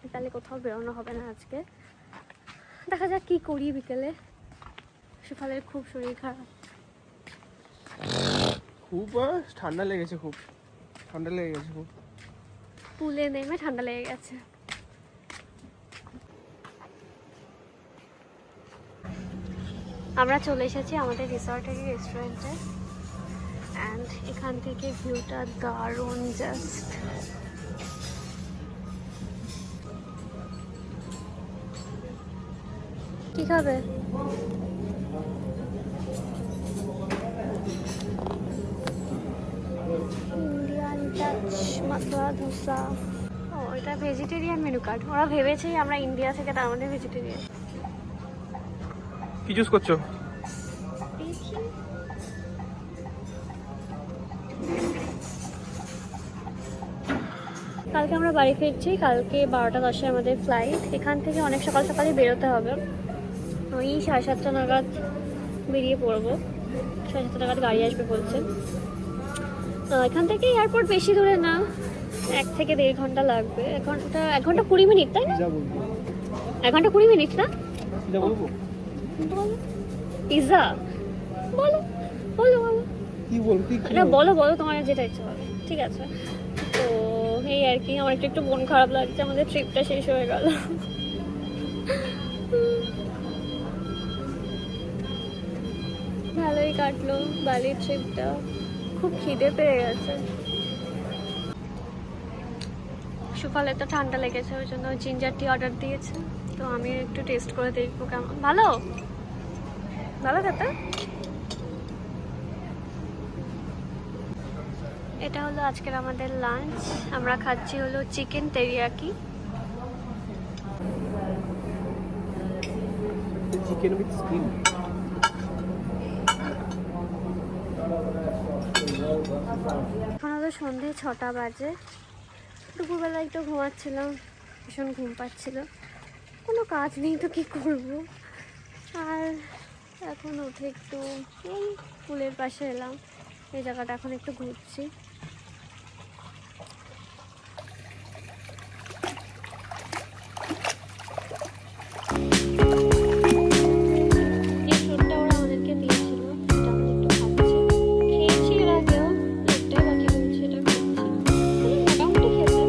বিকালে কোথাও বেরোনো হবে না আজকে, দেখা যাক কী করি বিকেলে। সুফলের খুব শরীর খারাপ। খুব ঠান্ডা লেগেছে, খুব ঠান্ডা লেগে গেছে খুব। পুলে নেমে ঠান্ডা লেগে গেছে। আমরা চলে এসেছি আমাদের রিসর্টেরই রেস্টুরেন্টে, অ্যান্ড এখান থেকে ভিউটা দারুণ, জাস্ট কি খাবে? ইন্ডিয়ান টাচ মাসালা ধোসা। ও, এটা ভেজিটেরিয়ান মেনু কার্ড। ওরা ভেবেছে আমরা ইন্ডিয়া থেকে, তার মধ্যে ভেজিটেরিয়ান। কি চুজ করছো? দেখি কালকে আমরা বাড়ি ফিরছি, কালকে 12টা 10-এ আমাদের ফ্লাইট। এখান থেকে অনেক সকাল সকালে বেরোতে হবে, ওই 7:30 নাগাদ বেরিয়ে পড়বো। 7:30 নাগাদ গাড়ি আসবে বলছে। এখান থেকে এয়ারপোর্ট বেশি দূরে না, 1 থেকে 1.5 ঘন্টা লাগবে। 1 ঘন্টা 20 মিনিট, তাই না? 1 ঘন্টা 20 মিনিট না? বলবো পিৎজা বলো বলো বলো কি বলবো? না বলো বলো, তোমার যেটা ইচ্ছা হবে, ঠিক আছে। তো এই আর কি, আমার একটু মন খারাপ লাগছে, আমাদের ট্রিপটা শেষ হয়ে গেল। ভালোই কাটলো বালির ট্রিপটা, খুব খিদে পেয়ে গেছে। সুফলে তো ঠান্ডা লেগেছে, ওই জন্য জিঞ্জার টি অর্ডার দিয়েছে, তো আমি একটু টেস্ট করে দেখবো কেমন। ভালো ভালো খেতে। এটা হলো আজকের আমাদের লাঞ্চ, আমরা খাচ্ছি হলো chicken teriyaki. Chicken with skin. এখন হলো সন্ধে 6টা বাজে। দুপুরবেলা একটু ঘুমাচ্ছিলাম, ভীষণ ঘুম পাচ্ছিল, কোনো কাজ নেই তো কী করবো। আর এখন উঠে একটু এই পুলের পাশে এলাম, এই জায়গাটা এখন একটু ঘুরছি। এই ফ্রুটটা ওরা আমাদেরকে দিয়েছিল, এটা আমি একটু খাচ্ছি। খেয়েছি এর আগেও, একটাই বাকি রয়েছে, এটা খাচ্ছি। মোটামুটি খেতে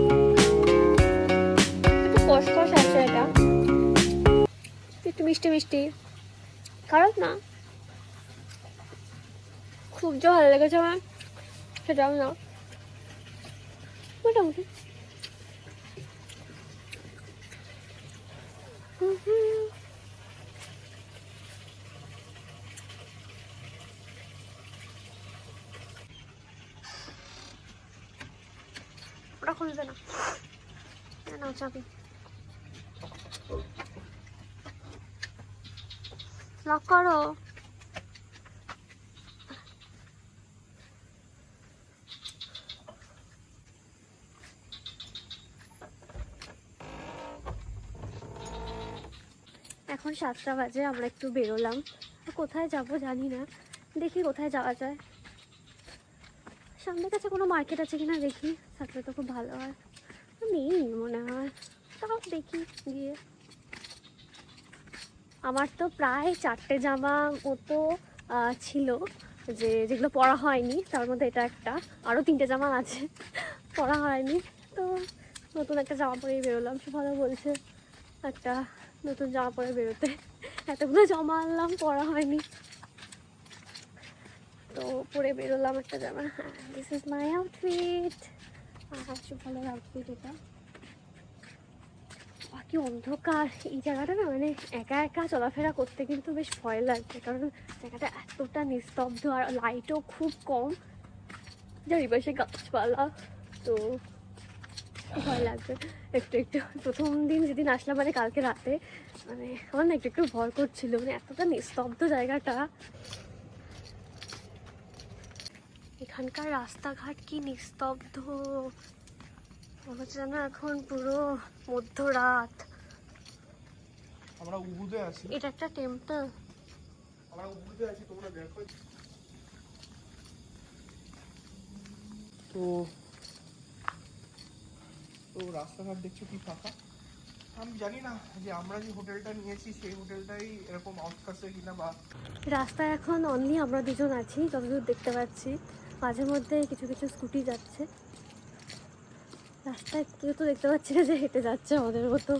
একটু কষকষ আছে, এটা একটু মিষ্টি মিষ্টি, খারাপ না। খুব যে ভালো লেগেছে আমার সেটাও না, মোটামুটি। ওটা খুলবে না, না চাবি লক করো। এখন 7টা বাজে, আমরা একটু বেরোলাম, কোথায় যাব জানি না, দেখি কোথায় যাওয়া যায়। সামনের কাছে কোনো মার্কেট আছে কিনা দেখি, থাকলে তো খুব ভালো হয়। নেই মনে হয়, তাও দেখি গিয়ে। আমার তো প্রায় 4টে জামা মতো ছিল, যেগুলো পরা হয়নি, তার মধ্যে এটা একটা, আরও 3টে জামা আছে পরা হয়নি। তো নতুন একটা জামা পরেই বেরোলাম, সে ভালো বলছে একটা নতুন জামা পরে বেরোতে, এতগুলো জামা আনলাম পরা হয়নি, তো পরে বেরোলাম একটা জামা। হ্যাঁ, দিস ইজ মাই আউটফিট। ভালো আউটফিট এটা। কি অন্ধকার এই জায়গাটা না, মানে একা একা চলাফেরা করতে কিন্তু বেশ ভয় লাগছে, কারণ জায়গাটা এতটা নিস্তব্ধ আর লাইটও খুব কম, চারিপাশে গাছপালা, তো ভয় লাগবে একটু একটু। প্রথম দিন যেদিন আসলাম, মানে কালকে রাতে, মানে আমার না একটু একটু ভয় করছিল, মানে এতটা নিস্তব্ধ জায়গাটা। এখানকার রাস্তাঘাট কি নিস্তব্ধ, হচ্ছে না এখন পুরো মধ্যরাত। আমরা উবুতে আছি, এটা একটা টেম্পল। আমরা উবুতে আছি, তোমরা দেখো। তো তো রাস্তাঘাট দেখছো কি ফাঁকা। আমি জানি না যে আমরা যে হোটেলটা নিয়েছি সেই হোটেলটাই এরকম আউটকাস্টে কিনা, বা রাস্তায় এখন অনলি আমরা দুজন আছি যতদূর দেখতে পাচ্ছি। মাঝে মধ্যে কিছু কিছু স্কুটি যাচ্ছে। রাস্তায় কেউ তো দেখতে পাচ্ছি না যে হেঁটে যাচ্ছে আমাদের মতো।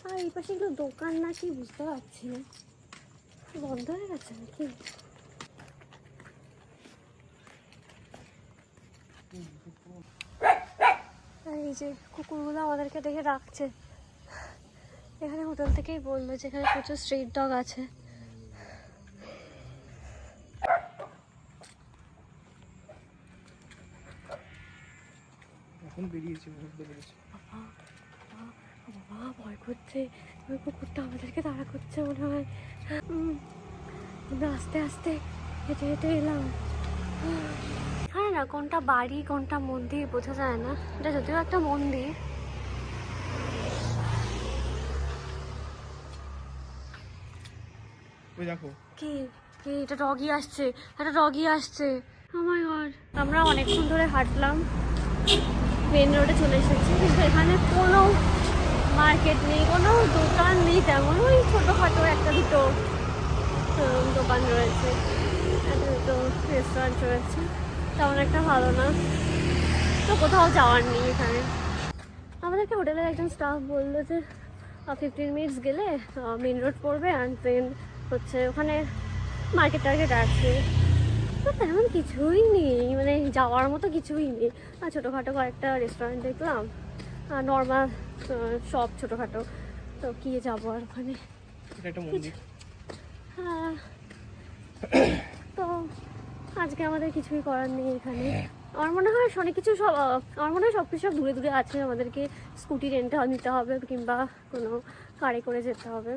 আর এই পাশে এগুলো দোকান নাকি বুঝতে পারছি না, বন্ধ হয়ে গেছে নাকি। আর এই যে কুকুরগুলো আমাদেরকে দেখে ডাকছে। এখানে হোটেল থেকেই বললো যে এখানে প্রচুর স্ট্রিট ডগ আছে। এখন বেরিয়েছি, বুঝতে পেরেছি। বাবা ভয় করছে, ওই কুকুরটা আমাদেরকে তাড়া করছে মনে হয়। আমরা আস্তে আস্তে হেঁটে হেঁটে এলাম। হ্যাঁ না, কোনটা বাড়ি কোনটা মন্দির বোঝা যায় না। এটা যদিও একটা মন্দির। ওই দেখো কি কি এটা ডগি আসছে, একটা ডগি আসছে। Oh my God! আমরা অনেকক্ষণ ধরে হাঁটলাম, মেন রোডে চলে এসেছি, কিন্তু এখানে কোনো মার্কেট নেই, কোনো দোকান নেই তেমন। ওই ছোটোখাটো একটা দুটো দোকান রয়েছে, একটা দুটো রেস্টুরেন্ট রয়েছে, তেমন একটা ভালো না। তো কোথাও যাওয়ার নেই এখানে। আমাদেরকে হোটেলের একজন স্টাফ বললো যে 15 মিনিটস গেলে মেন রোড পড়বে, অ্যান্ড দেন হচ্ছে ওখানে মার্কেট টার্কেট আছে। তো তেমন কিছুই নেই, মানে যাওয়ার মতো কিছুই নেই। আর ছোটোখাটো কয়েকটা রেস্টুরেন্ট দেখলাম, আর নর্মাল সব ছোটোখাটো। তো কি যাবো আর ওখানে। এটা একটা মন্দির। হ্যাঁ, তো আজকে আমাদের কিছুই করার নেই এখানে। আমার মনে হয় অনেক কিছু আমার মনে হয় সব কিছু সব দূরে দূরে আছে। আমাদেরকে স্কুটি রেন্টে নিতে হবে কিংবা কোনো কারে করে যেতে হবে।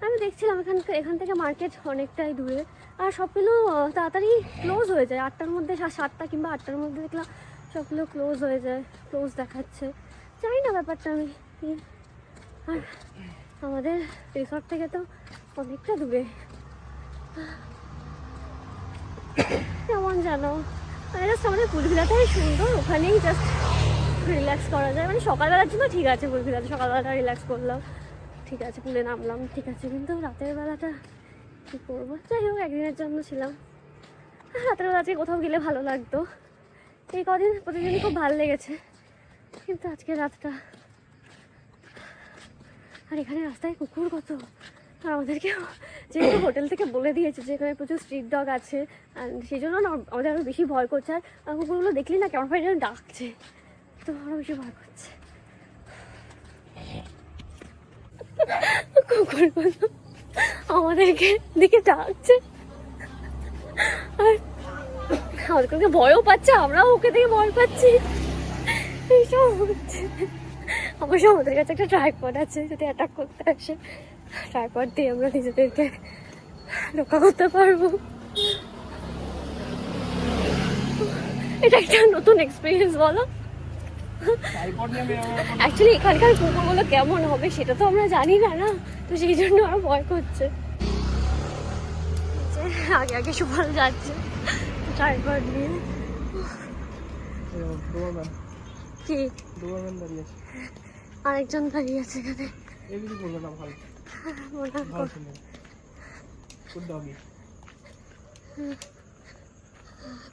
আমি দেখছিলাম এখান থেকে মার্কেট অনেকটাই দূরে, আর সবগুলো তাড়াতাড়ি ক্লোজ হয়ে যায়। 8টার মধ্যে, 7টা কিংবা 8টার মধ্যে দেখলাম সবগুলো ক্লোজ হয়ে যায়, ক্লোজ দেখাচ্ছে। জানি না ব্যাপারটা আমি। আর আমাদের রিসর্ট থেকে তো অনেকটা দূরে, কেমন জানো। মানে জাস্ট আমাদের পুলভিলাটাই সুন্দর, ওখানেই জাস্ট রিল্যাক্স করা যায়। মানে সকালবেলার জন্য ঠিক আছে, পুলভিলাতে সকালবেলাটা রিল্যাক্স করলাম, ঠিক আছে, পুলে নামলাম, ঠিক আছে। কিন্তু রাতের বেলাটা কী করবো? যাই হোক, একদিনের জন্য ছিলাম। রাতের বেলা আজকে কোথাও গেলে ভালো লাগতো। এই কদিন প্রতিদিনই খুব ভালো লেগেছে, কিন্তু আজকে রাতটা। আর এখানে রাস্তায় কুকুর কত! আর আমাদেরকে যেহেতু হোটেল থেকে বলে দিয়েছে যে এখানে প্রচুর স্ট্রিট ডগ আছে, আর সেই জন্য না আমাদের আরও বেশি ভয় করছে। আর কুকুরগুলো দেখলি না কেমন ভাই যেন ডাকছে, তো আরও বেশি ভয় করছে। কুকুরগুলো আমাদেরকে দিকে ডাকছে, আর আমাদেরকে ভয়ও পাচ্ছে, আমরাও ওকে দেখে ভয় পাচ্ছি। এইসব হচ্ছে। অবশ্য আমাদের কাছে একটা ট্রাইপড আছে, যদি অ্যাটাক করতে আসে ট্রাইপড দিয়ে আমরা নিজেদেরকে রক্ষা করতে পারবো। এটা একটা নতুন এক্সপিরিয়েন্স, বলো। অ্যাকচুয়ালি এখানকার কুকুরগুলো কেমন হবে সেটা তো আমরা জানি না, না, তো সেই জন্য আমার ভয় করছে। আগে আগে সুফল যাচ্ছে ট্রাইপড নিয়ে। কি আরেকজন দাঁড়িয়ে আছে এখানে,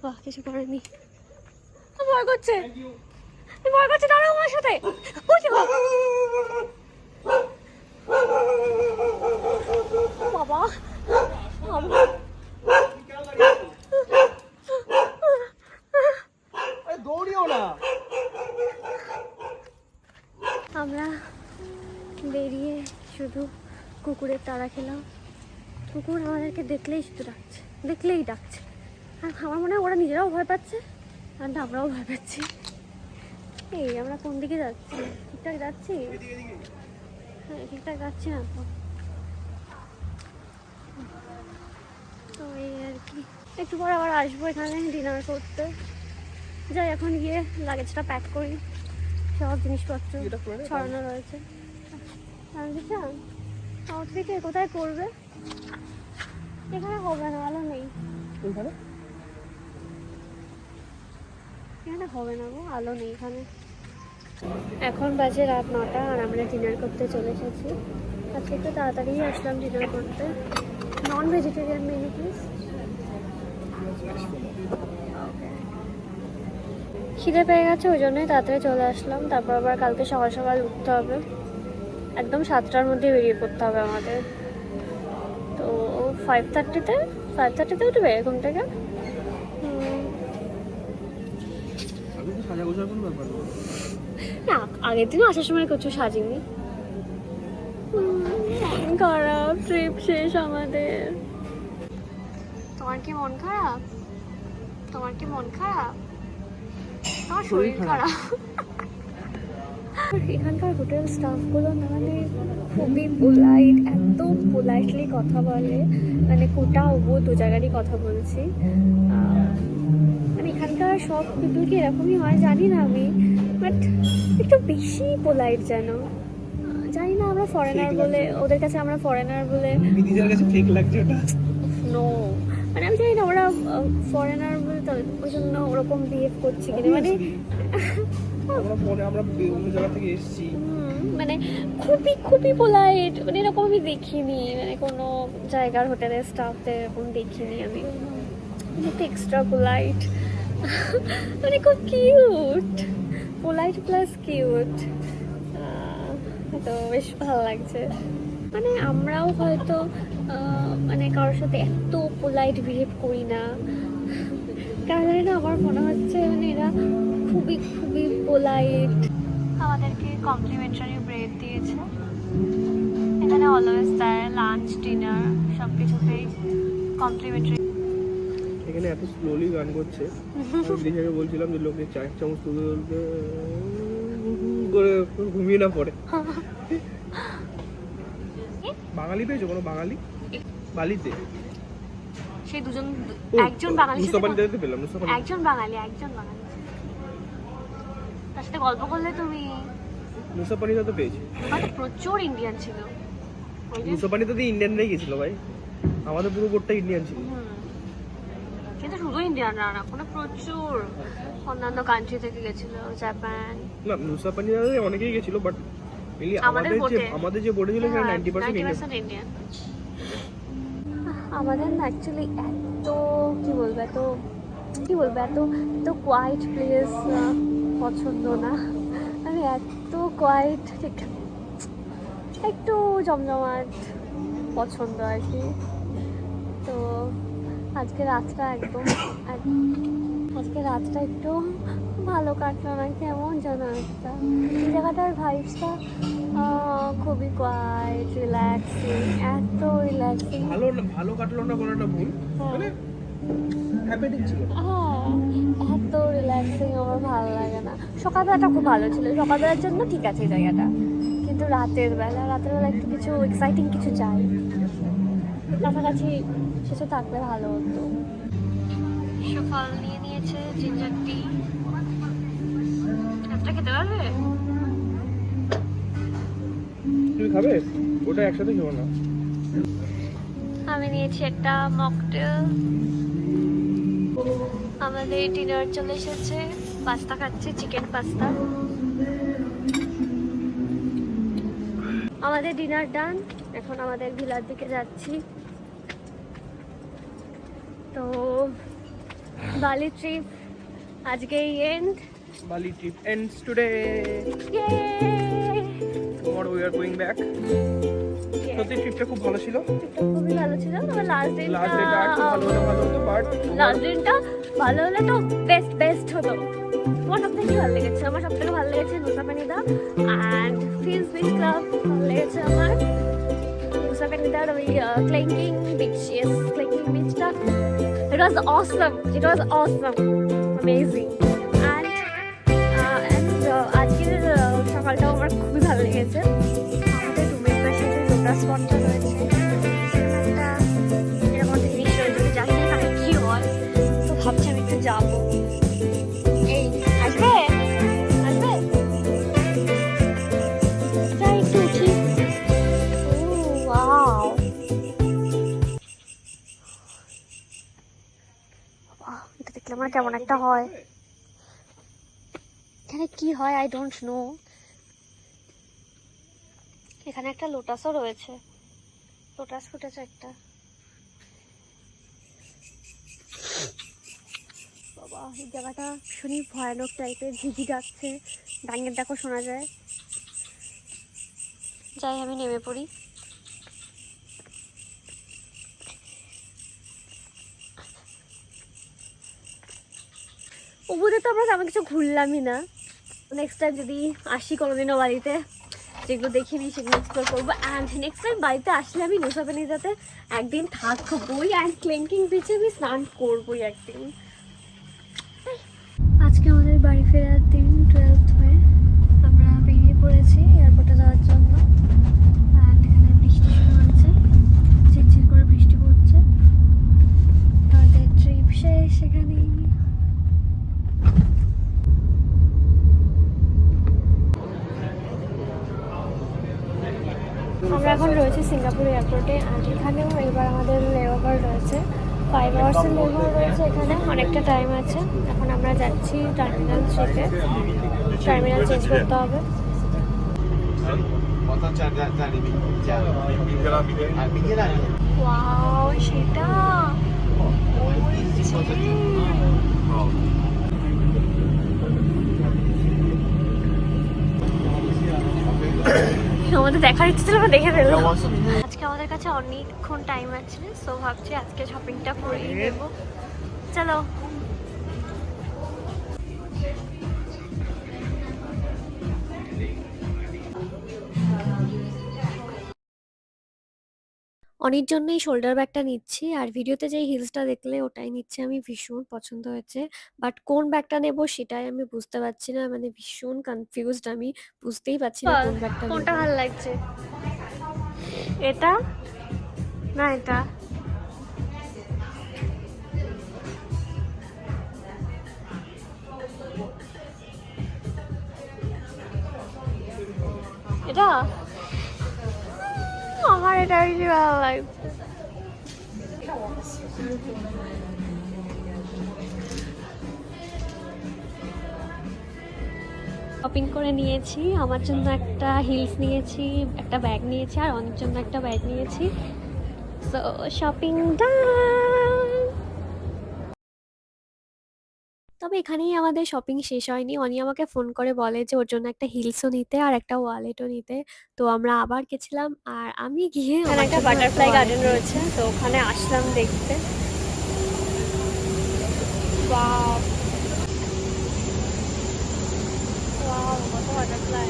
বাহ, কিছু করেনি। ভয় করছে, ভয় করছে, দাঁড়াও আমার সাথে। বাবা, দৌড়িও না। আমরা বেরিয়ে শুধু কুকুরের তাড়া খেলাম। কুকুর আমাদেরকে দেখলেই শুধু ডাকছে, দেখলেই ডাকছে। আর আমার মনে হয় ওরা নিজেরাও ভয় পাচ্ছে, আর আমরাও ভয় পাচ্ছি। এই আমরা কোন দিকে যাচ্ছি? ঠিকঠাক যাচ্ছি? হ্যাঁ, ঠিকঠাক যাচ্ছি না তো। তো এই আর কি, একটু পর আবার আসবো এখানে ডিনার করতে। যাই এখন গিয়ে লাগেজটা প্যাক করি, সব জিনিসপত্র এটা করে নে। ছড়ানো রয়েছে। আউটফিটে কোথায় করবে? এখানে হবে না, আলো নেই ওইখানে এখানে হবে না গো, আলো নেই এখানে। এখন বাজে রাত 9টা আর আমরা ডিনার করতে চলে এসেছি। আজকে একটু তাড়াতাড়ি আসলাম ডিনার করতে। নন ভেজিটেরিয়ান মেনু প্লিজ। খিদে পেয়ে গেছে ওই জন্যই তাড়াতাড়ি চলে আসলাম। তারপর আবার কালকে সকাল সকাল উঠতে হবে, একদম 7টার মধ্যে বেরিয়ে পড়তে হবে আমাদের। তো 5:30তে উঠবে ঘুম থেকে। আমি তো সাজা গোজার কোনো ব্যাপার না। না, আগের দিনও আসার সময় কিছু সাজিনি। মন খারাপ, ট্রিপ শেষ আমাদের। তোমার কি মন খারাপ? তোমার কি মন খারাপ? তোমার শরীর খারাপ? এখানকার হোটেল স্টাফগুলো না মানে খুবই পোলাইট, এত পোলাইটলি কথা বলে, মানে কোটা ও দু জায়গারই কথা বলছি। মানে এখানকার সব পিপল কি এরকমই হয় জানি না আমি, বাট একটু বেশি পোলাইট যেন। জানি না আমরা ফরেনার বলে, ওদের কাছে আমরা ফরেনার বলে নিজের কাছে ফেক লাগছে ওটা। নো, মানে আমি জানি না ওরা ফরেনার বলে তো ওই জন্য ওরকম বিহেভ করছে কিনা, মানে আমরা অন্য জায়গা থেকে এসেছি। মানে খুবই খুবই পোলাইট, মানে এরকম আমি দেখিনি, মানে কোনো জায়গার হোটেলের স্টাফদের এরকম দেখিনি আমি। একটু এক্সট্রা পোলাইট, মানে খুব কিউট, পোলাইট প্লাস কিউট, তো বেশ ভালো লাগছে। মানে আমরাও হয়তো মানে কারোর সাথে এত পোলাইট বিহেভ করি না, কেন জানি না আমার মনে হচ্ছে মানে এরা খুবই খুবই পোলাইট। আমাদেরকে কমপ্লিমেন্টারি ব্রেড দিয়েছে, এখানে অলওয়েজ দেয় লাঞ্চ ডিনার সব কিছুতেই কমপ্লিমেন্টারি। এখানে এত স্লোলি গান করছে, আমি দিশাকে বলছিলাম যে লোকে 4 চামচ তুলতে করে ঘুমিয়ে না পড়ে। বাঙালি পেয়েছো কোনো বাঙালি? বালিতে সেই দুজন, ও, একজন বাঙালি, মুসাপানিতে পেলাম। মুসাপানি একজন বাঙালি তার সাথে গল্প করলে তুমি। মুসাপানিতে তো পেয়েছি। হয়তো প্রচুর ইন্ডিয়ান ছিল ওই যে। মুসাপানিতে তো ইন্ডিয়ানরাই গেছিল ভাই, আমাদের পুরো বোটটা ইন্ডিয়ান ছিল। কিন্তু শুধু ইন্ডিয়ানরা না, কোনো প্রচুর অন্যান্য কান্ট্রি থেকে গেছিল, জাপান। না মুসাপানিতে অনেকেই গেছিল, বাট আমাদের যে বোর্ডে ছিল সেটা 90% ইন্ডিয়ান। আমাদের না অ্যাকচুয়ালি এত কি বলবো এত কোয়াইট প্লেস পছন্দ না, মানে এত কোয়াইট, ঠিক একটু জমজমাট পছন্দ আর কি। তো আজকে রাতটা একটু ভালো কাটলো না, কেমন যেন একটা। এই জায়গাটার ভাইবসটা খুবই কোয়াইট, রিল্যাক্সিং, এত রিল্যাক্সিং। ভালো কাটলো না কোনো একটা ভুল, মানে হ্যাপেনিং ছিল। হ্যাঁ, এত রিল্যাক্সিং আমার ভালো লাগে না। সকালবেলাটা খুব ভালো ছিল, সকালবেলার জন্য ঠিক আছে এই জায়গাটা, কিন্তু রাতের বেলা একটু কিছু এক্সাইটিং কিছু চাই, কাছাকাছি কিছু থাকলে ভালো হতো। সকাল নিয়ে নিয়েছে জিঞ্জার টি, একটা খেতে পারবে? তুমি খাবে? ওটা একসাথে খেও না। আমি নিয়েছি একটা মকটেল। আমাদের ডিনার চলে এসেছে, পাস্তা খাচ্ছি, চিকেন পাস্তা। আমাদের ডিনার ডান, এখন আমাদের ভিলার দিকে যাচ্ছি। তো বালি ট্রিপ আজকেই and. Bali trip ends today. Tomorrow we are going back. সত্যি ট্রিপটা খুব ভালো ছিল। খুবই ভালো ছিল, তবে লাস্ট দিনটা ভালো হতো, বাট লাস্ট দিনটা ভালো হলে তো বেস্ট হতো। তোমার সব থেকে ভালো লেগেছে? আমার সব থেকে ভালো লেগেছে নুসাপানিদা অ্যান্ড ফিলস বিচ ক্লাব ভালো লেগেছে আমার। নুসাপানিদার ওই ক্লিঙ্কিং beach, ক্লিঙ্কিং বিচটা it was awesome, amazing. and আজকের সকালটাও আমার খুবই ভালো লেগেছে। আমাদের রুমের পাশে যে যোগা স্পটটা রয়েছে, একটা এরকম একটা জিনিস রয়েছে, জানি না তাহলে কি হয়, তো ভাবছি আমি একটু যাবো। এই কেমন একটা হয়। এখানে কি হয় আই ডোন্ট নো। এখানে একটা লোটাসও রয়েছে, লোটাস ফুটেছে একটা। বাবা এই জায়গাটা ভীষণই ভয়ানক টাইপের, ঝিঝি যাচ্ছে, ডাঙের ডাকও শোনা যায়। যাই আমি নেমে পড়ি। ওগুলো তো আমরা তেমন কিছু ঘুরলামই না। নেক্সট টাইম যদি আসি কোনোদিনও বাড়িতে, যেগুলো দেখিনি সেগুলো এক্সপ্লোর করবো। অ্যান্ড নেক্সট টাইম বাড়িতে আসলে আমি নুসাফেনিজাতে একদিন থাকবোই, অ্যান্ড ক্লিংকিং বিচে আমি স্নান করবোই একদিন। আজকে আমাদের বাড়ি ফেরার দিন 12th মে। আমরা বেরিয়ে পড়েছি এয়ারপোর্টে যাওয়ার জন্য। অ্যান্ড এখানে বৃষ্টি শুরু হয়েছে, ঝিরঝির করে বৃষ্টি পড়ছে। আমাদের ট্রিপ শেষ এখানেই। আমরা এখন রয়েছে সিঙ্গাপুর এয়ারপোর্টে, আর এখানেও এবার আমাদের লেওভার রয়েছে, 5 আওয়ার্সের লেওভার রয়েছে এখানে, অনেকটা টাইম আছে। এখন আমরা যাচ্ছি টার্মিনাল 3-তে, টার্মিনাল চেঞ্জ করতে হবে। ওয়াও সেটা আমাদের দেখার ইচ্ছে ছিল, আমরা দেখে ফেললাম। আজকে আমাদের কাছে অনেকক্ষণ টাইম আছে, সো ভাবছি আজকে শপিংটা করেই নেব। চলো। অনেক জন্যই শোল্ডার ব্যাগটা নিচ্ছি, আর ভিডিওতে যেই হিলসটা দেখলে ওটাই নিচ্ছি আমি, ভীষণ পছন্দ হয়েছে। বাট কোন ব্যাগটা নেব সেটাই আমি বুঝতে পারছি না, মানে ভীষণ কনফিউজড আমি, বুঝতেই পারছি না কোন ব্যাগটা। কোনটা ভালো লাগছে, এটা না এটা? এটা আমার এটা বেশি ভালো লাগছে। শপিং করে নিয়েছি, আমার জন্য একটা হিলস নিয়েছি, একটা ব্যাগ নিয়েছি, আর অনেক জন্য একটা ব্যাগ নিয়েছি। সো শপিং ডান। তবে এখানেই আমাদের শপিং শেষ হয়নি। অনি আমাকে ফোন করে বলে যে ওর জন্য একটা হিলসও নিতে আর একটা ওয়ালেটও নিতে। তো আমরা আবার গেছিলাম, আর আমি গিয়ে এখানে একটা বাটারফ্লাই গার্ডেন রয়েছে, তো ওখানে আসলাম দেখতে। ওয়াও ওয়াও কত butterfly.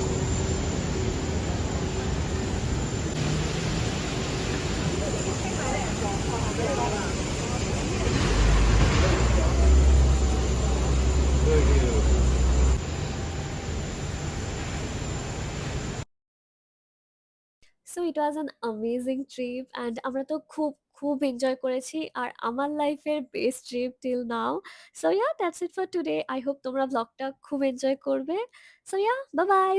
So it was an amazing trip, and আমরা তো খুব খুব এনজয় করেছি, আর আমার লাইফের best trip till now. So yeah that's it for today. I hope তোমরা ব্লগটা খুব এনজয় করবে। So yeah bye bye.